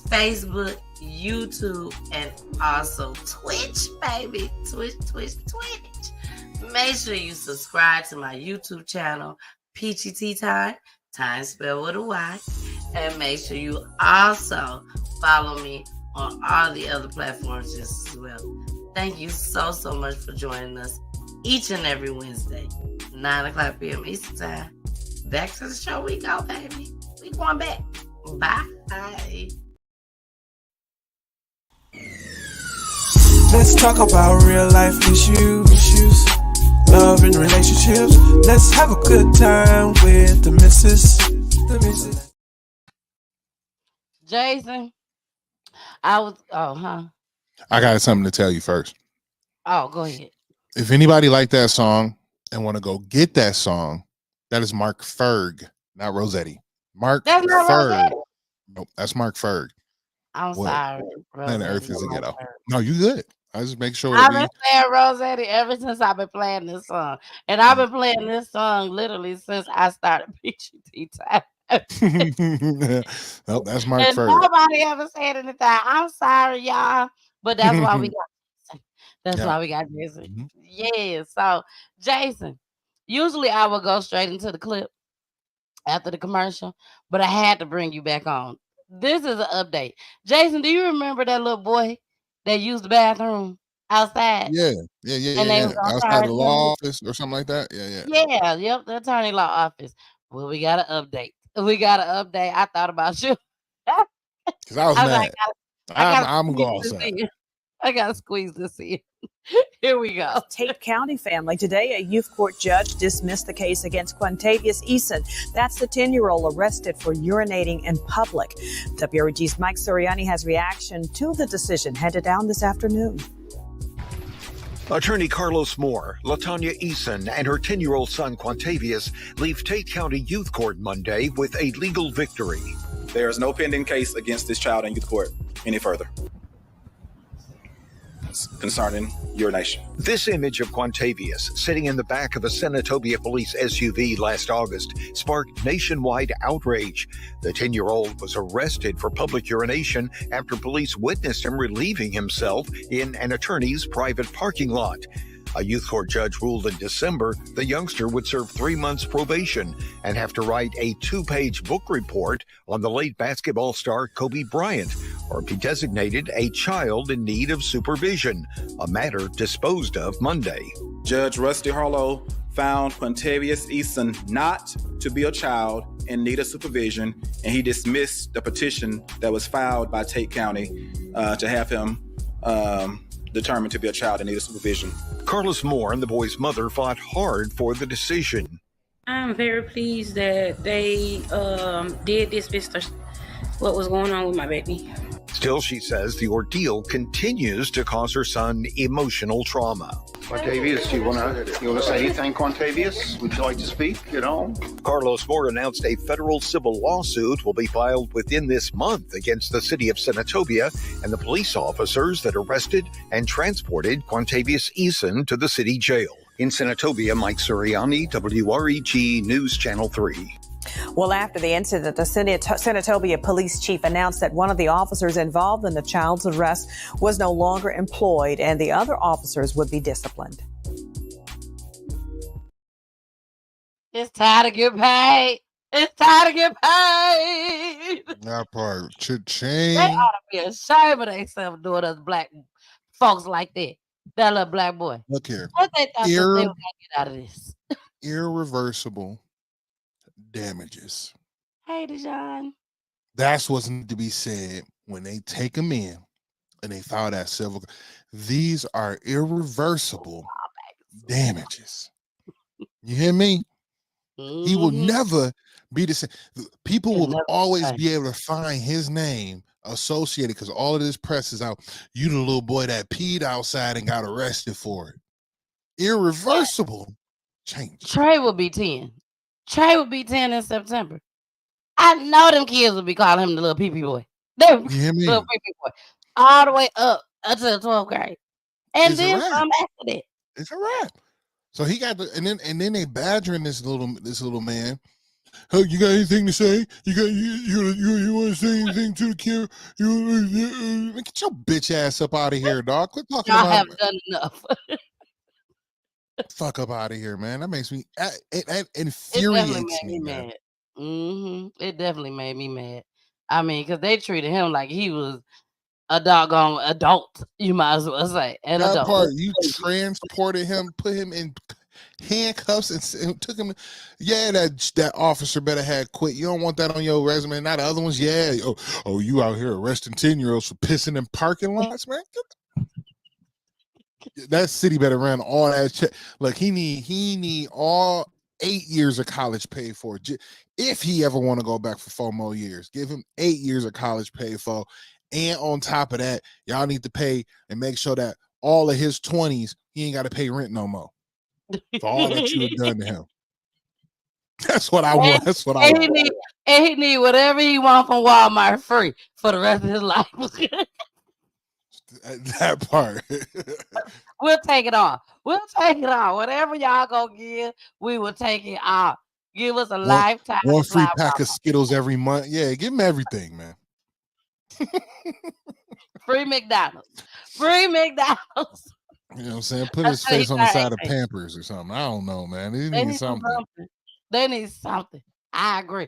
Facebook, YouTube, and also Twitch, baby. Twitch. Make sure you subscribe to my YouTube channel, Peachy Tea Time spelled with a Y. And make sure you also follow me on all the other platforms just as well. Thank you so much for joining us each and every Wednesday, 9:00 p.m. Eastern Time. Back to the show we go, baby. We going back. Bye. Let's talk about real life issues, love and relationships. Let's have a good time with the missus. Jason, I got something to tell you first. Oh, go ahead. If anybody liked that song and want to go get that song, that is Mark Ferg, not Rossetti. Mark That's not Ferg. Rossetti. Nope, that's Mark Ferg. I'm What? sorry. Planet Earth is a Rossetti. ghetto. No, you good. I just make sure I've that been saying Rossetti ever since I've been playing this song. And I've been playing this song literally since I started Peachy Tea Time. Nope, that's Mark And Ferg. nobody ever said anything. I'm sorry, y'all. But that's why we got Jason. That's Yeah. why we got Jason. Yeah. So, Jason, usually I would go straight into the clip after the commercial, but I had to bring you back on. This is an update. Jason, do you remember that little boy that used the bathroom outside? Yeah. And they was on Outside the charge law office or something like that. Yeah. Yep, the attorney law office. Well, we got an update. I thought about you. Because I was mad. I'm going outside. I gotta squeeze this in. Here we go. Tate County family. Today, a youth court judge dismissed the case against Quintavious Eason. That's the 10-year-old arrested for urinating in public. WREG's Mike Soriani has reaction to the decision handed down this afternoon. Attorney Carlos Moore, LaTanya Eason, and her 10-year-old son Quintavious leave Tate County Youth Court Monday with a legal victory. There is no pending case against this child in youth court any further concerning urination. This image of Quintavious sitting in the back of a Senatobia police SUV last August sparked nationwide outrage. The 10-year-old was arrested for public urination after police witnessed him relieving himself in an attorney's private parking lot. A youth court judge ruled in December the youngster would serve 3 months probation and have to write a 2-page book report on the late basketball star Kobe Bryant, or be designated a child in need of supervision, a matter disposed of Monday. Judge Rusty Harlow found Quintavious Eason not to be a child in need of supervision, and he dismissed the petition that was filed by Tate County to have him determined to be a child in need of supervision. Carlos Moore and the boy's mother fought hard for the decision. I'm very pleased that they did dismiss what was going on with my baby. Still, she says the ordeal continues to cause her son emotional trauma. Quantavious, you wanna say anything, Quantavious? Would you like to speak at all? Carlos Moore announced a federal civil lawsuit will be filed within this month against the city of Senatobia and the police officers that arrested and transported Quantavious Eason to the city jail. In Senatobia, Mike Suriani, WREG News Channel 3. Well, after the incident, the Senatobia police chief announced that one of the officers involved in the child's arrest was no longer employed and the other officers would be disciplined. It's time to get paid. It's time to get paid. That part. They Cha-ching. ought to be ashamed of themselves doing us black folks like that. That little black boy. Look here. What they thought that they were going to get out of this? Irreversible damages. Hey, Deshaun. That's what's need to be said when they take him in and they file that civil. These are irreversible damages. You hear me? He will never be the same. People will always be able to find his name associated because all of this press is out. You the little boy that peed outside and got arrested for it. Irreversible change. Trey will be 10. Trey will be 10 in September. I know them kids will be calling him the little pee-pee boy. The You hear me? little pee-pee boy. All the way up until 12th grade. And It's a then wrap. some after that. It's a wrap. So he got the and then they badgering this little man. Hey, you got anything to say? You want to say anything to the kid? Get your bitch ass up out of here, dog. Quit talking Y'all about have done enough. fuck up out of here, man. That makes me it It definitely infuriates made me, me man. mad. It definitely made me mad. I mean, because they treated him like he was a doggone adult, you might as well say. An That adult. part, you transported him, put him in handcuffs, and took him. Yeah, that officer better had quit. You don't want that on your resume. Not the other ones. Yeah. Oh, you out here arresting 10-year-olds for pissing in parking lots, man. That city better run all that shit. Look, he need all 8 years of college paid for. If he ever want to go back for 4 more years, give him 8 years of college paid for. And on top of that, y'all need to pay and make sure that all of his 20s, he ain't got to pay rent no more. For all that you have done to him. That's what I want. That's what I And want. he need whatever he want from Walmart free for the rest of his life. That part. We'll take it off. We'll take it off. Whatever y'all gonna give, we will take it off. Give us a lifetime One free supply. pack of Skittles every month. Yeah, give him everything, man. Free McDonald's. Free McDonald's. You know what I'm saying? Put his face on the side of Pampers or something. I don't know, man. He They needs need something. something. They need something. I agree.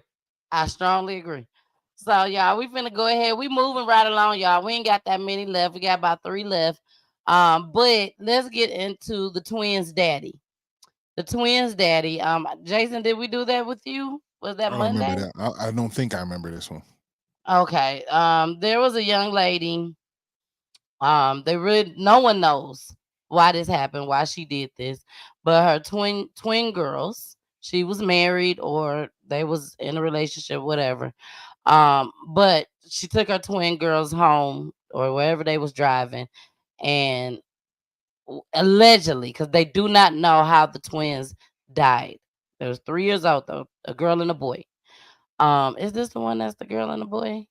I strongly agree. So, y'all, we finna go ahead. We moving right along, y'all. We ain't got that many left. We got about 3 left. But let's get into the twins' daddy. The twins' daddy. Jason, did we do that with you? Was that I don't Monday? remember that. I don't think I remember this one. Okay. There was a young lady. No one knows why this happened, why she did this, but her twin girls, she was married or they was in a relationship, whatever. But she took her twin girls home or wherever they was driving, and allegedly, because they do not know how the twins died. There was 3 years old though, a girl and a boy. Is this the one that's the girl and the boy?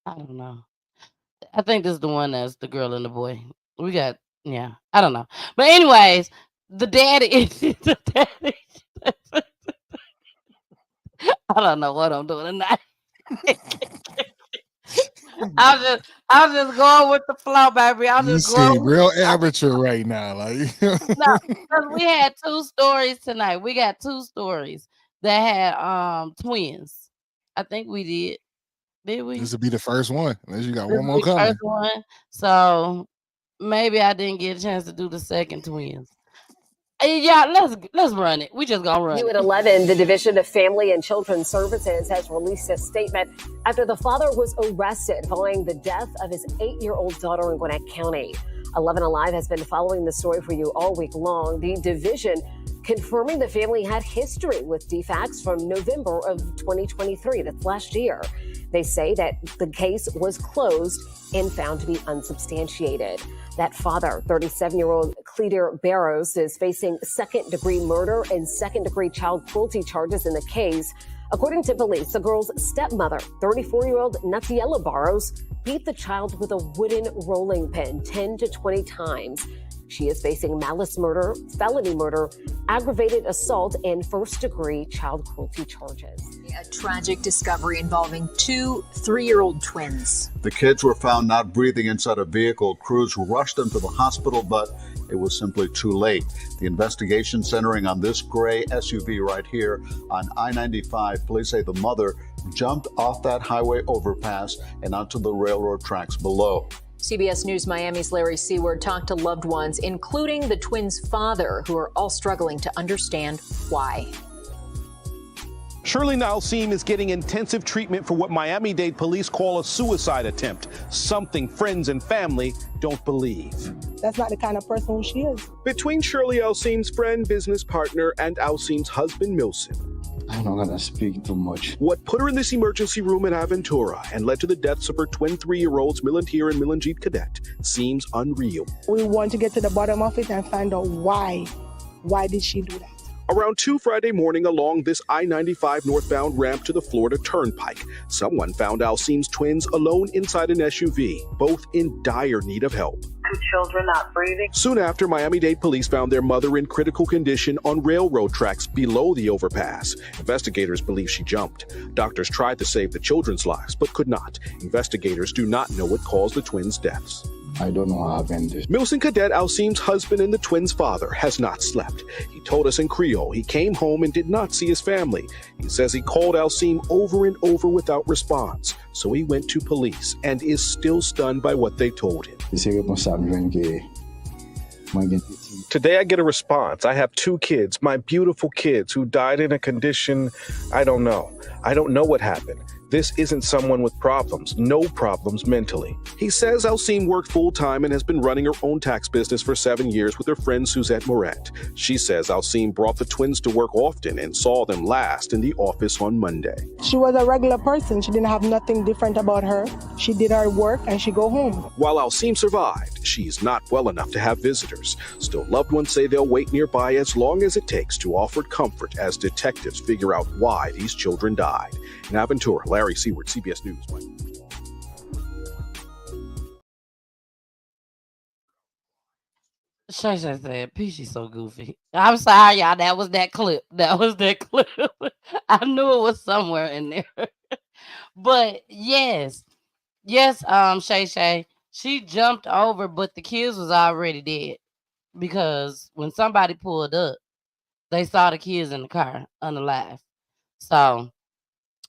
I don't know. I think this is the one that's the girl and the boy. I don't know. But anyways, the daddy the daddy. I don't know what I'm doing tonight. I'm just going with the flow, baby. I'm You just going seem with real amateur right now. Like no, because we had 2 stories tonight. We got 2 stories that had twins. I think we did. Did we? this would be the first one. Unless you got This one will more be the coming. first one. So maybe I didn't get a chance to do the second twins. Yeah, let's run it. We just gonna run it. UNALIVE, the Division of Family and Children's Services, has released a statement after the father was arrested following the death of his 8-year-old daughter in Gwinnett County. 11 Alive has been following the story for you all week long. The division confirming the family had history with defects from November of 2023. That's last year. They say that the case was closed and found to be unsubstantiated. That father, 37-year-old Cleater Barrows, is facing second-degree murder and second-degree child cruelty charges in the case. According to police, the girl's stepmother, 34-year-old Natiela Barrows, beat the child with a wooden rolling pin 10 to 20 times. She is facing malice murder, felony murder, aggravated assault, and first-degree child cruelty charges. A tragic discovery involving two 3-year-old twins. The kids were found not breathing inside a vehicle. Crews rushed them to the hospital, but it was simply too late. The investigation centering on this gray SUV right here on I-95. Police say the mother jumped off that highway overpass and onto the railroad tracks below. CBS News Miami's Larry Seward talked to loved ones, including the twins' father, who are all struggling to understand why. Shirley Nalseem is getting intensive treatment for what Miami-Dade police call a suicide attempt, something friends and family don't believe. That's not the kind of person who she is. Between Shirley Alseem's friend, business partner, and Alseem's husband, Milson, I'm not gonna speak too much. what put her in this emergency room in Aventura and led to the deaths of her twin 3-year-olds, Milantir and Milanjit Cadet, seems unreal. We want to get to the bottom of it and find out why. Why did she do that? Around 2 Friday morning along this I-95 northbound ramp to the Florida Turnpike, someone found Alseem's twins alone inside an SUV, both in dire need of help. 2 children not breathing. Soon after, Miami-Dade police found their mother in critical condition on railroad tracks below the overpass. Investigators believe she jumped. Doctors tried to save the children's lives, but could not. Investigators do not know what caused the twins' deaths. I don't know how happened this. Milson Cadet, Alseem's husband and the twins' father, has not slept. He told us in Creole he came home and did not see his family. He says he called Alseem over and over without response. So he went to police and is still stunned by what they told him. Today I get a response. I have 2 kids, my beautiful kids, who died in a condition I don't know. I don't know what happened. This isn't someone with problems, no problems mentally. He says Alseem worked full-time and has been running her own tax business for 7 years with her friend Suzette Moret. She says Alseem brought the twins to work often and saw them last in the office on Monday. She was a regular person. She didn't have nothing different about her. She did her work and she go home. While Alseem survived, she's not well enough to have visitors. Still, loved ones say they'll wait nearby as long as it takes to offer comfort as detectives figure out why these children died. In Aventura, Larry Seward, CBS News. Shay said, Peachy's so goofy. I'm sorry, y'all. That was that clip. That was that clip. I knew it was somewhere in there. But yes, Shay, she jumped over, but the kids was already dead. Because when somebody pulled up, they saw the kids in the car unalive. So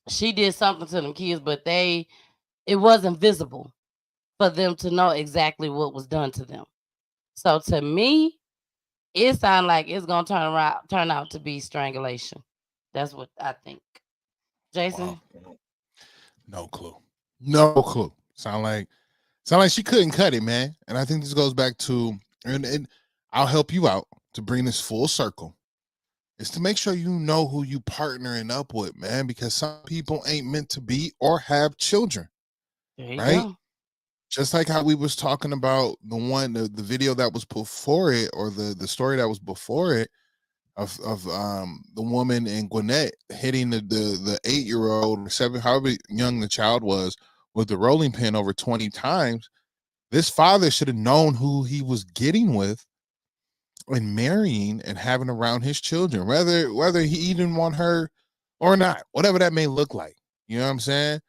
she did something to them kids, but it wasn't visible for them to know exactly what was done to them. So to me, it sounds like it's gonna turn out to be strangulation. That's what I think. Jason? Wow. No clue. Sound like she couldn't cut it, man. And I think this goes back to, and I'll help you out to bring this full circle. Is to make sure you know who you partnering up with, man, because some people ain't meant to be or have children. There you right? go. Just like how we was talking about the video that was before it, or the story that was before it of the woman in Gwinnett hitting the 8-year-old or 7, however young the child was, with the rolling pin over 20 times. This father should have known who he was getting with and marrying and having around his children, whether he even want her or not, whatever that may look like. You know what I'm saying?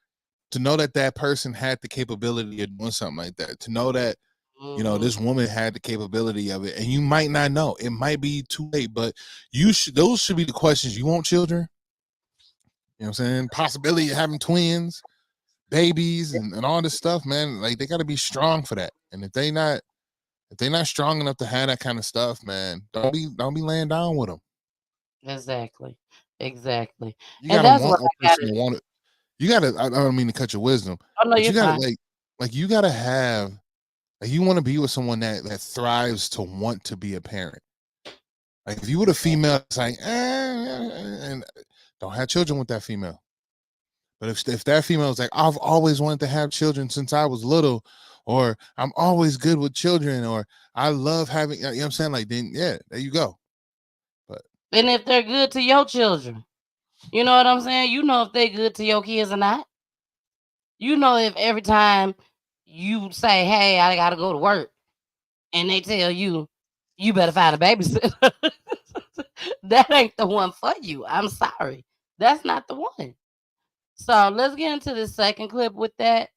To know that person had the capability of doing something like that, to know that, this woman had the capability of it, and you might not know. It might be too late, but those should be the questions. You want children? You know what I'm saying? Possibility of having twins, babies, and all this stuff, man. Like, they got to be strong for that. And if they're not strong enough to have that kind of stuff, man, don't be laying down with them. Exactly. You And that's what I got. You gotta. I don't mean to cut your wisdom. Oh, no, but you're you gotta fine. you gotta have. Like, you want to be with someone that thrives to want to be a parent. Like, if you were a female, it's like, and don't have children with that female. But if that female is like, I've always wanted to have children since I was little, or I'm always good with children, or I love having, you know what I'm saying? Like, then yeah, there you go. But And if they're good to your children, you know what I'm saying? You know if they're good to your kids or not. You know if every time you say, hey, I gotta go to work, and they tell you, you better find a babysitter. That ain't the one for you. I'm sorry. That's not the one. So let's get into the second clip with that.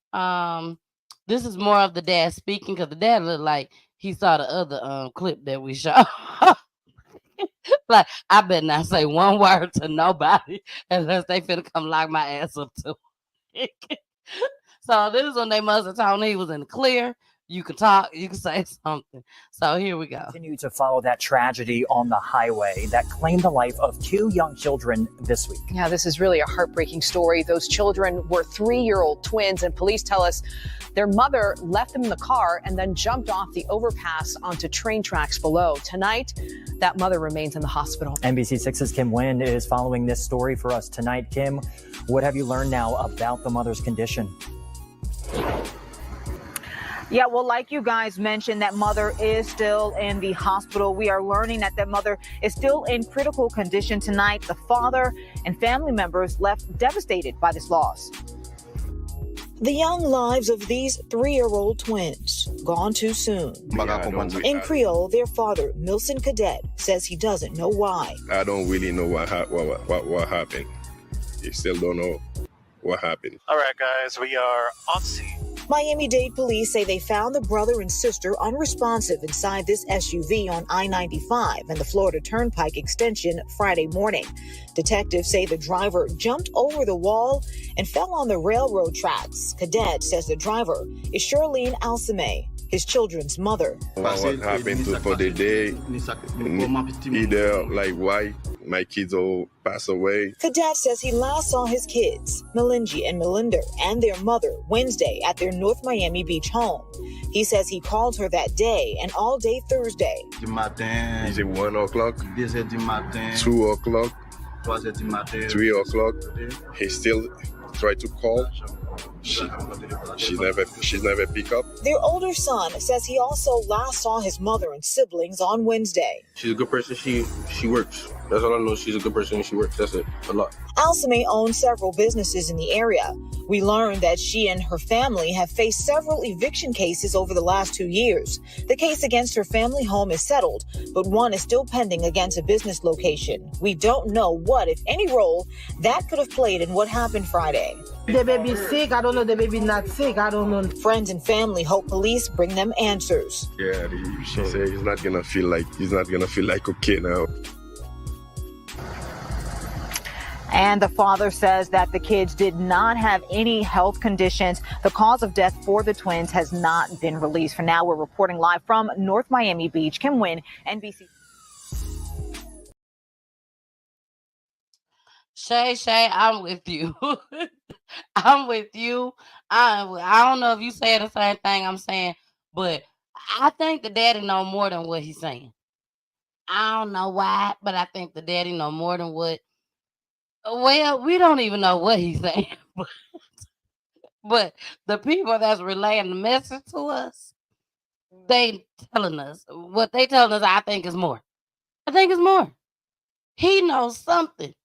This is more of the dad speaking because the dad looked like he saw the other clip that we showed. Like, I better not say one word to nobody unless they finna come lock my ass up too. So this is when they must have told him he was in the clear. You can talk, you can say something. So here we go. Continue to follow that tragedy on the highway that claimed the life of 2 young children this week. Yeah, this is really a heartbreaking story. Those children were 3-year-old twins, and police tell us their mother left them in the car and then jumped off the overpass onto train tracks below. Tonight, that mother remains in the hospital. NBC6's Kim Nguyen is following this story for us tonight. Kim, what have you learned now about the mother's condition? Yeah, well, like you guys mentioned, that mother is still in the hospital. We are learning that mother is still in critical condition tonight. The father and family members left devastated by this loss. The young lives of these 3-year-old twins gone too soon. In Creole, their father, Milson Cadet, says he doesn't know why. I don't really know what happened. You still don't know what happened. All right, guys, we are on scene. Miami-Dade police say they found the brother and sister unresponsive inside this SUV on I-95 and the Florida Turnpike extension Friday morning. Detectives say the driver jumped over the wall and fell on the railroad tracks. Cadet says the driver is Charlene Alcime, his children's mother. What happened for the day? Either like why my kids all pass away. Cadet says he last saw his kids, Melinji and Melinda, and their mother Wednesday at their North Miami Beach home. He says he called her that day and all day Thursday. Is it 1 o'clock? 2 o'clock? 3 o'clock? He still tried to call. She's never pick up. Their older son says he also last saw his mother and siblings on Wednesday. She's a good person. She works. That's all I know. She's a good person and she works. That's it. A lot. Alcime owns several businesses in the area. We learned that she and her family have faced several eviction cases over the last 2 years. The case against her family home is settled, but one is still pending against a business location. We don't know what, if any, role that could have played in what happened Friday. The baby sick. I don't know. The baby not sick. I don't know. Friends and family hope police bring them answers. Yeah, she said he's not gonna feel like okay now. And the father says that the kids did not have any health conditions. The cause of death for the twins has not been released. For now, we're reporting live from North Miami Beach. Kim Nguyen, NBC. Shay, I'm with you. I'm with you. I don't know if you saying the same thing I'm saying, but I think the daddy know more than what he's saying. I don't know why, but I think the daddy know more than what. Well, we don't even know what he's saying, but the people that's relaying the message to us, they telling us what they telling us. I think is more. I think it's more. He knows something,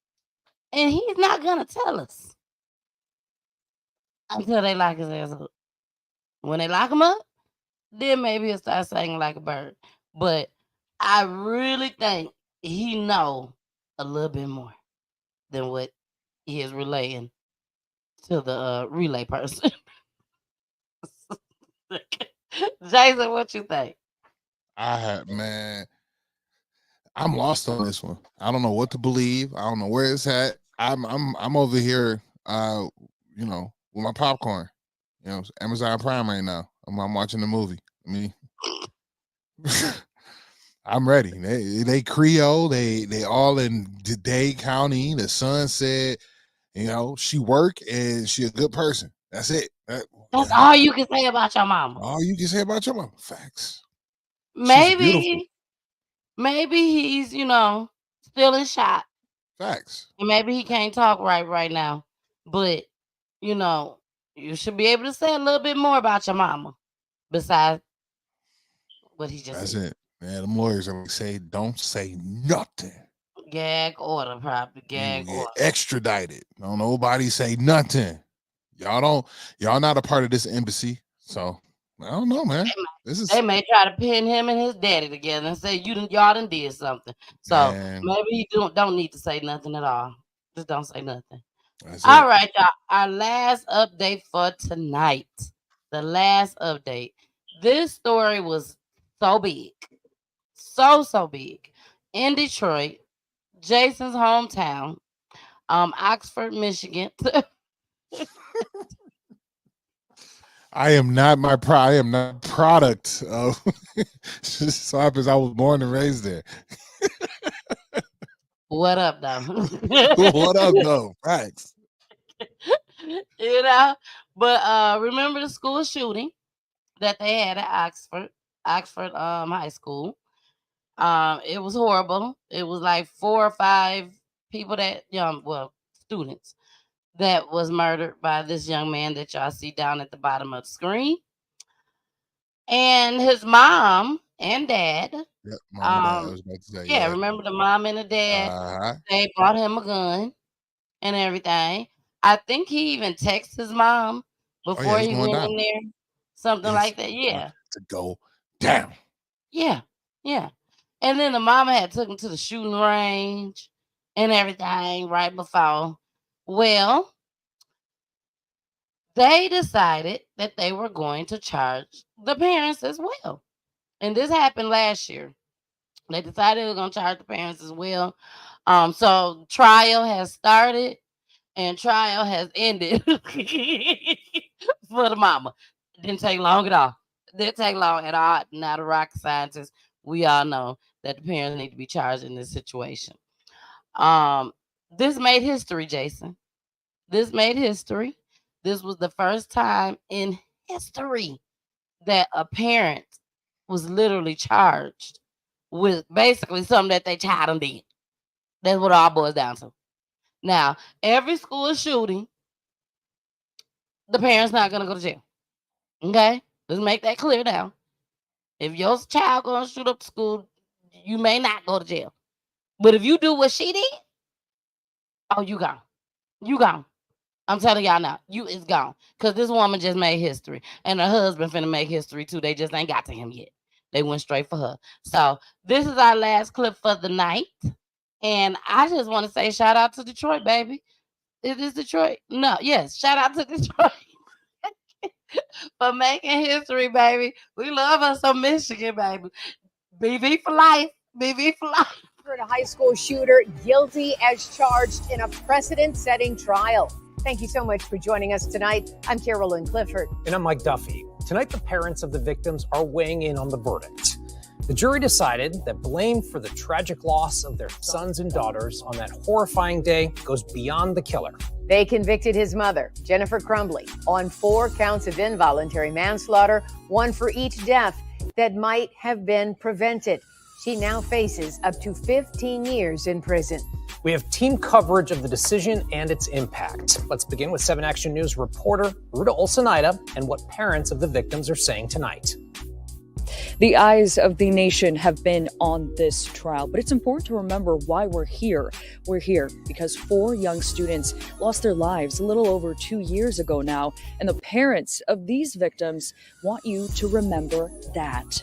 and he's not gonna tell us until they lock his ass up. When they lock him up, then maybe he'll start singing like a bird. But I really think he know a little bit more than what he is relaying to the relay person. Jason, what you think? Man, I'm lost on this one. I don't know what to believe. I don't know where it's at. I'm over here, with my popcorn. Amazon Prime right now. I'm watching the movie. I mean, I'm ready. They Creole. They all in Dade County. The son said, she work and she a good person. That's it. That's all you can say about your mama. All you can say about your mama. Facts. Maybe he's, still in shock. Facts. And maybe he can't talk right now. But you know, you should be able to say a little bit more about your mama besides what he just That's said. it. Man, them lawyers are like, say, don't say nothing. Gag order, probably. You Gag get order. extradited. Don't nobody say nothing. Y'all not a part of this embassy. So I don't know, man. They may try to pin him and his daddy together and say y'all done did something. So Man. maybe you don't need to say nothing at all. Just don't say nothing. That's All it. right, y'all. Our last update for tonight. The last update. This story was so big. So big. In Detroit, Jason's hometown, Oxford, Michigan. I am not I am not a product of just so happens I was born and raised there. What up, though? What up, though? Facts. You know, but remember the school shooting that they had at Oxford High School. It was horrible. It was like 4 or 5 people students that was murdered by this young man that y'all see down at the bottom of the screen. And his mom and dad. Yep, mom and dad. I was about to say, yeah, remember the mom and the dad? They bought him a gun and everything. I think he even texted his mom before it's he going went down. in there. Something like that. Yeah. To go down. Yeah. And then the mama had took him to the shooting range and everything right before. Well, they decided that they were going to charge the parents as well. And this happened last year. They decided they were going to charge the parents as well. So trial has started and trial has ended for the mama. Didn't take long at all. Didn't take long at all. Not a rocket scientist. We all know that the parents need to be charged in this situation. This made history, Jason. This made history. This was the first time in history that a parent was literally charged with basically something that they child them did. That's what it all boils down to. Now, every school shooting, the parent's not gonna go to jail. Okay? Let's make that clear now. If your child gonna shoot up the school, you may not go to jail. But if you do what she did, oh, you gone. You gone. I'm telling y'all now, it's gone. Because this woman just made history. And her husband finna make history too. They just ain't got to him yet. They went straight for her. So this is our last clip for the night. And I just want to say shout out to Detroit, baby. It is Detroit. No, yes, shout out to Detroit for making history, baby. We love us some Michigan, baby. BV for life. BV for life. A high school shooter guilty as charged in a precedent-setting trial. Thank you so much for joining us tonight. I'm Carolyn Clifford. And I'm Mike Duffy. Tonight, the parents of the victims are weighing in on the verdict. The jury decided that blame for the tragic loss of their sons and daughters on that horrifying day goes beyond the killer. They convicted his mother, Jennifer Crumbly, on 4 counts of involuntary manslaughter, 1 for each death that might have been prevented. She now faces up to 15 years in prison. We have team coverage of the decision and its impact. Let's begin with 7 Action News reporter Ruta Olsenida and what parents of the victims are saying tonight. The eyes of the nation have been on this trial, but it's important to remember why we're here. We're here because 4 young students lost their lives a little over 2 years ago now, and the parents of these victims want you to remember that.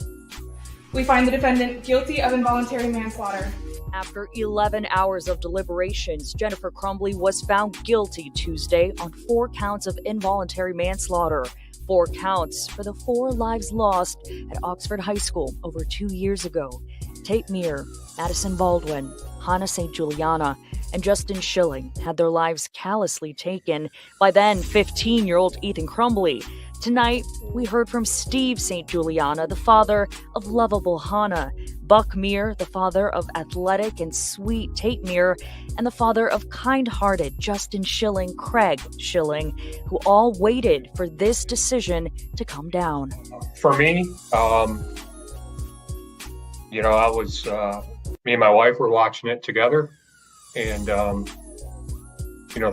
We find the defendant guilty of involuntary manslaughter. After 11 hours of deliberations, Jennifer Crumbly was found guilty Tuesday on 4 counts of involuntary manslaughter. 4 counts for the 4 lives lost at Oxford High School over 2 years ago. Tate Meir, Madison Baldwin, Hannah St. Juliana, and Justin Schilling had their lives callously taken by then 15-year-old Ethan Crumbly. Tonight, we heard from Steve St. Juliana, the father of lovable Hannah, Buck Meir, the father of athletic and sweet Tate Meir, and the father of kind-hearted Justin Schilling, Craig Schilling, who all waited for this decision to come down. For me, I was, me and my wife were watching it together, and, the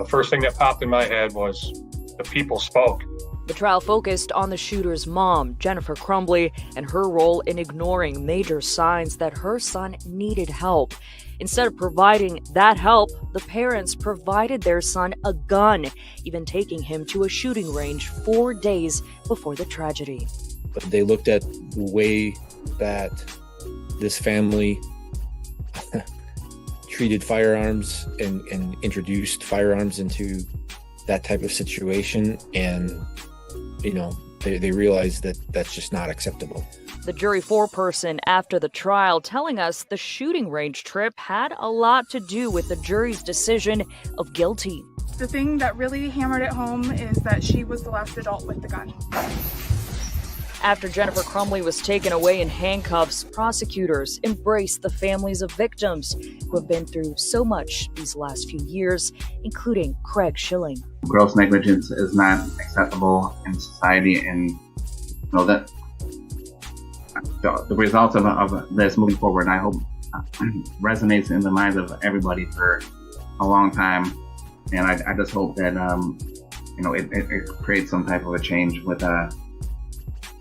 first thing that popped in my head was, the people spoke. The trial focused on the shooter's mom, Jennifer Crumbley, and her role in ignoring major signs that her son needed help. Instead of providing that help, the parents provided their son a gun, even taking him to a shooting range 4 days before the tragedy. But they looked at the way that this family treated firearms and introduced firearms into that type of situation, and they realized that that's just not acceptable. The jury foreperson after the trial telling us the shooting range trip had a lot to do with the jury's decision of guilty. The thing that really hammered it home is that she was the last adult with the gun. After Jennifer Crumbley was taken away in handcuffs, prosecutors embraced the families of victims who have been through so much these last few years, including Craig Schilling. Gross negligence is not acceptable in society, and that the results of this moving forward, I hope, resonates in the minds of everybody for a long time. And I just hope that it creates some type of a change with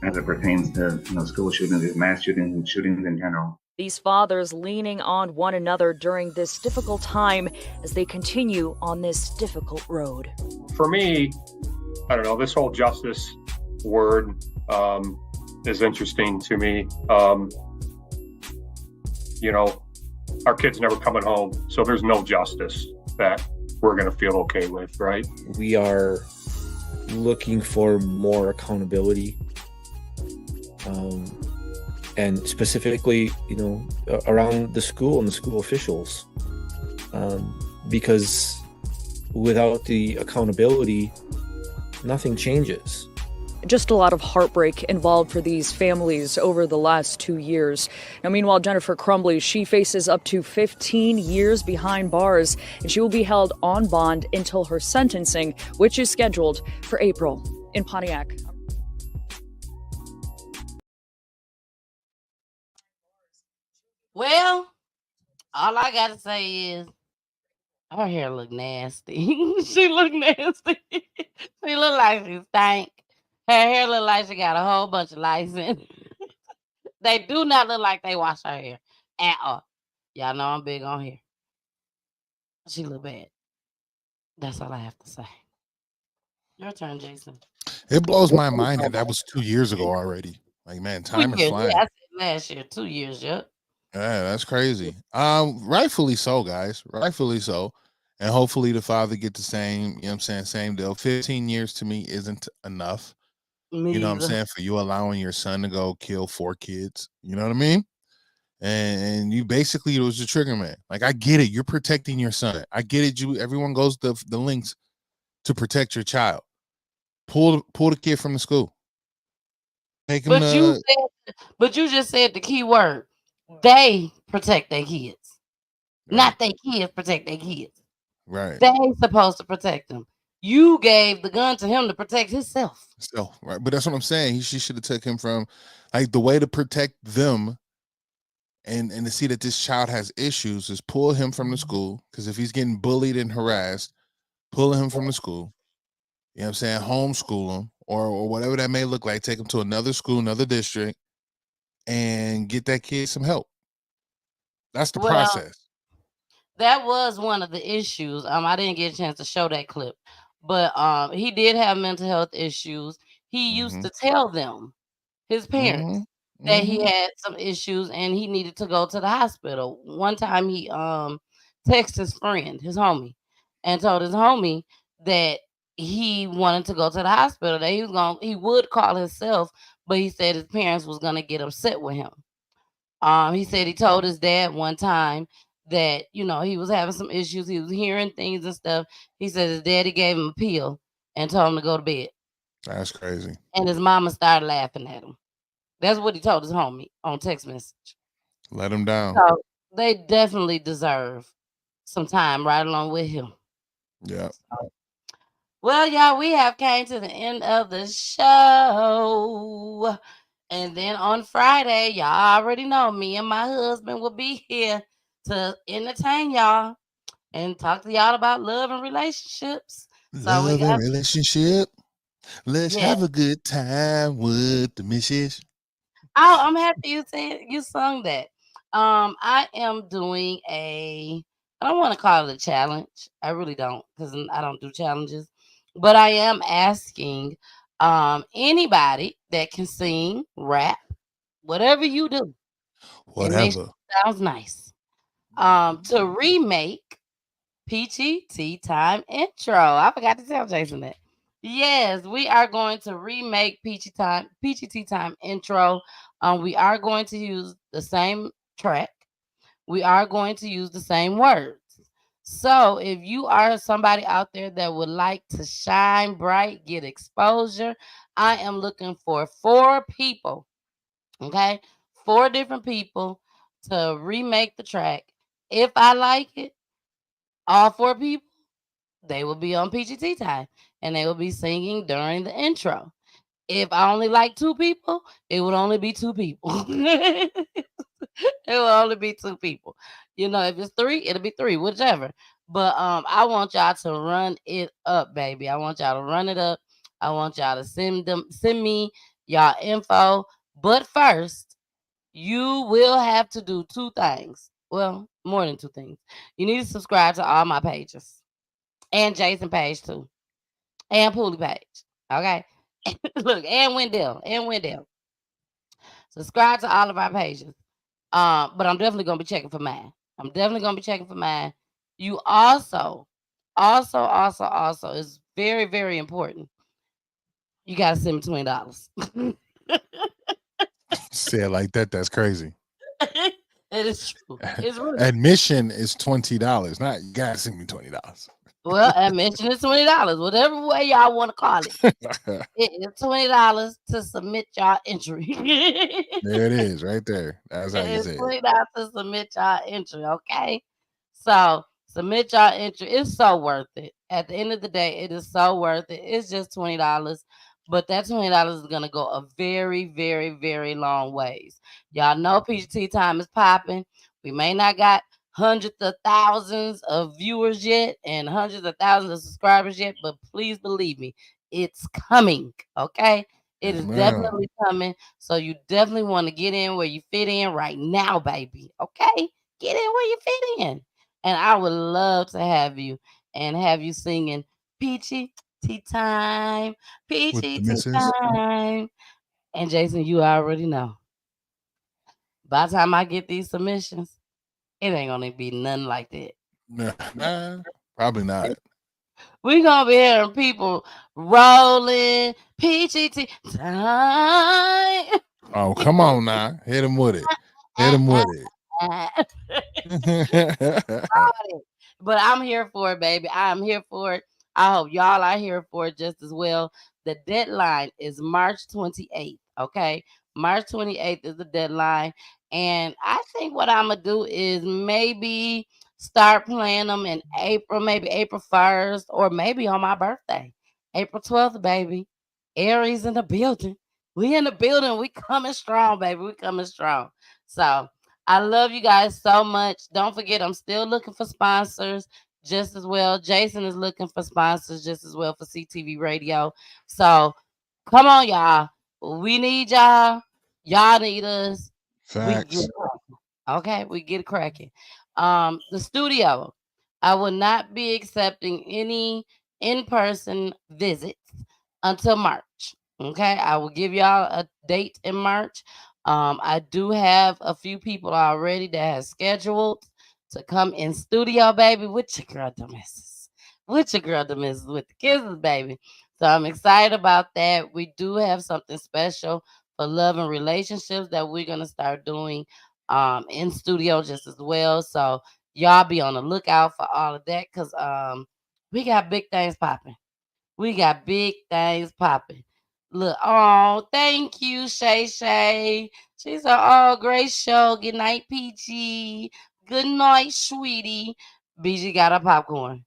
as it pertains to school shootings, mass shootings, and shootings in general. These fathers leaning on one another during this difficult time as they continue on this difficult road. For me, I don't know, this whole justice word is interesting to me. Our kids never coming home, so there's no justice that we're going to feel okay with, right? We are looking for more accountability, and specifically, around the school and the school officials, because without the accountability, nothing changes. Just a lot of heartbreak involved for these families over the last 2 years. Now, meanwhile, Jennifer Crumbley, she faces up to 15 years behind bars, and she will be held on bond until her sentencing, which is scheduled for April in Pontiac. Well, all I gotta say is her hair look nasty. She look nasty. She look like she stank. Her hair look like she got a whole bunch of lice in it. They do not look like they wash her hair at all. Y'all know I'm big on hair. She look bad. That's all I have to say. Your turn, Jason. It blows my mind that was 2 years ago already. Like, man, time is flying. Yeah, I said last year, 2 years, yep. Yeah, that's crazy. Rightfully so, guys. Rightfully so. And hopefully the father get the same, same deal. 15 years to me isn't enough. Me What I'm either. saying? For you allowing your son to go kill 4 kids. You know what I mean? And you basically, it was the trigger man. Like, I get it. You're protecting your son. I get it. Everyone goes to the links to protect your child. Pull the kid from the school. Take him But you just said the key word. They protect their kids. Right. Not their kids protect their kids. Right. They supposed to protect them. You gave the gun to him to protect himself. So, right. But that's what I'm saying. She should have took him from, like, the way to protect them and to see that this child has issues is pull him from the school. Because if he's getting bullied and harassed, pull him from the school. You know what I'm saying? Homeschool him or whatever that may look like. Take him to another school, another district, and get that kid some help. That's the process. That was one of the issues. I didn't get a chance to show that clip, but he did have mental health issues. He used to tell them, his parents, that he had some issues and he needed to go to the hospital. One time he texted his friend, his homie, and told his homie that he wanted to go to the hospital, that he would call himself, but he said his parents was gonna get upset with him. He said he told his dad one time that, he was having some issues. He was hearing things and stuff. He said his daddy gave him a pill and told him to go to bed. That's crazy. And his mama started laughing at him. That's what he told his homie on text message. Let him down. So they definitely deserve some time right along with him. Yeah. Well, y'all, we have came to the end of the show. And then on Friday, y'all already know me and my husband will be here to entertain y'all and talk to y'all about love and relationships. So we Love and got relationship. Let's yeah. have a good time with the missus. Oh, I'm happy you sung that. I am doing I don't want to call it a challenge. I really don't, because I don't do challenges. But I am asking anybody that can sing, rap, whatever you do, and make sure Whatever. it sounds nice. To remake Peachy Tea Time intro. I forgot to tell Jason that. Yes, we are going to remake Peachy Tea Time intro. We are going to use the same track. We are going to use the same words. So if you are somebody out there that would like to shine bright, get exposure, I am looking for 4 people. Okay, 4 different people to remake the track. If I like it, all 4 people, they will be on PGT time and they will be singing during the intro. If I only like 2 people, it would only be 2 people. It will only be 2 people. If it's 3, it'll be 3, whichever. But I want y'all to run it up, baby. I want y'all to run it up. I want y'all to send me y'all info. But first, you will have to do 2 things. Well, more than 2 things. You need to subscribe to all my pages and Jason page too, and Pooley page. Okay, look, and Wendell. Subscribe to all of our pages. But I'm definitely gonna be checking for mine. I'm definitely gonna be checking for mine. You also is very, very important. You gotta send me $20. Say it like that. That's crazy. It is true. It's really Admission is $20. Not you gotta send me $20. well. Admission is $20. Whatever way y'all want to call it. It is $20 to submit y'all entry. There it is, right there. That's how you It's say it. $20 to submit y'all entry, okay? So submit y'all entry. It's so worth it. At the end of the day, it is so worth it. It's just $20. But that $20 is gonna go a very, very, very long ways. Y'all know PGT time is popping. We may not got hundreds of thousands of viewers yet and hundreds of thousands of subscribers yet, but please believe me, it's coming. Okay. It Yes, is ma'am. definitely coming. So you definitely want to get in where you fit in right now, baby. Okay? Get in where you fit in. And I would love to have you and have you singing Peachy Tea Time, With Peachy the Tea missus. Time. And Jason, you already know. By the time I get these submissions, it ain't gonna be nothing like that. Nah, probably not. We gonna be hearing people rolling Peachy Tea Time. Oh, come on now. Hit him with it. Hit him with it. But I'm here for it, baby. I'm here for it. I hope y'all are here for it just as well. The deadline is March 28th. Okay. March 28th is the deadline. And I think what I'm going to do is maybe start playing them in April, maybe April 1st, or maybe on my birthday, April 12th, baby. Aries in the building. We in the building. We coming strong, baby. We coming strong. So I love you guys so much. Don't forget, I'm still looking for sponsors just as well. Jason is looking for sponsors just as well for CTV Radio. So come on, y'all. We need y'all. Y'all need us. We can get Facts. it cracking. Okay, we get it cracking. The studio. I will not be accepting any in-person visits until March. Okay, I will give y'all a date in March. I do have a few people already that has scheduled to come in studio, baby, with your girl Demisses. With your girl Demisses, with the kisses, baby. So I'm excited about that. We do have something special for love and relationships that we're gonna start doing in studio just as well. So y'all be on the lookout for all of that because we got big things popping. We got big things popping. Look, oh, thank you, Shay Shay. She said, oh, great show. Good night, PG. Good night, sweetie. BG got her popcorn.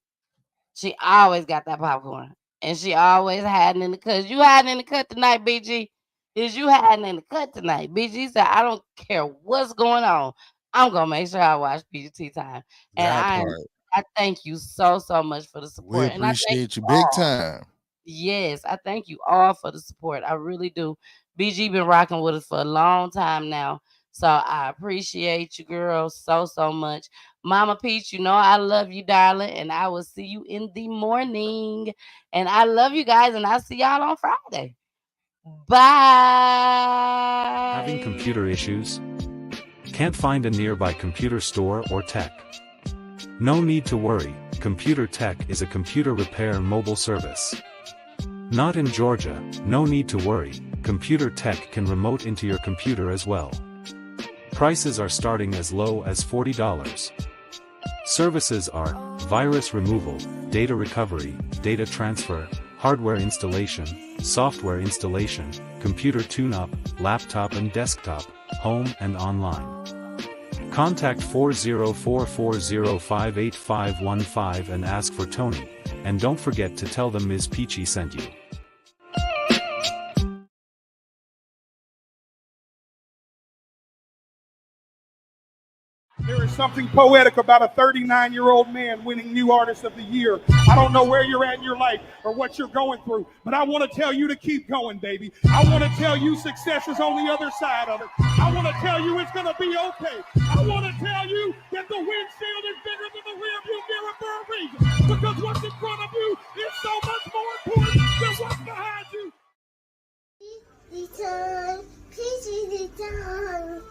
She always got that popcorn. And she always hiding in the cut. You hiding in the cut tonight, BG? Is you hiding in the cut tonight? BG said, I don't care what's going on. I'm gonna make sure I watch PGT time. And That I'm part. I thank you so much for the We support, and I thank appreciate you you big all. time. Yes, I thank you all for the support. I really do. BG been rocking with us for a long time now. So I appreciate you, girls, so much. Mama Peach, you know I love you, darling, and I will see you in the morning. And I love you guys, and I'll see y'all on Friday. Bye. Having computer issues? Can't find a nearby computer store or tech? No need to worry, Computer Tech is a computer repair mobile service. Not in Georgia, no need to worry, Computer Tech can remote into your computer as well. Prices are starting as low as $40. Services are virus removal, data recovery, data transfer, hardware installation, software installation, computer tune-up, laptop and desktop, home and online. Contact 404-405-8515 and ask for Tony, and don't forget to tell them Ms. Peachy sent you. There is something poetic about a 39-year-old man winning New Artist of the Year. I don't know where you're at in your life or what you're going through, but I want to tell you to keep going, baby. I want to tell you success is on the other side of it. I want to tell you it's going to be okay. I want to tell you that the windshield is bigger than the rearview mirror for a reason, because what's in front of you is so much more important than what's behind you. Return, please return.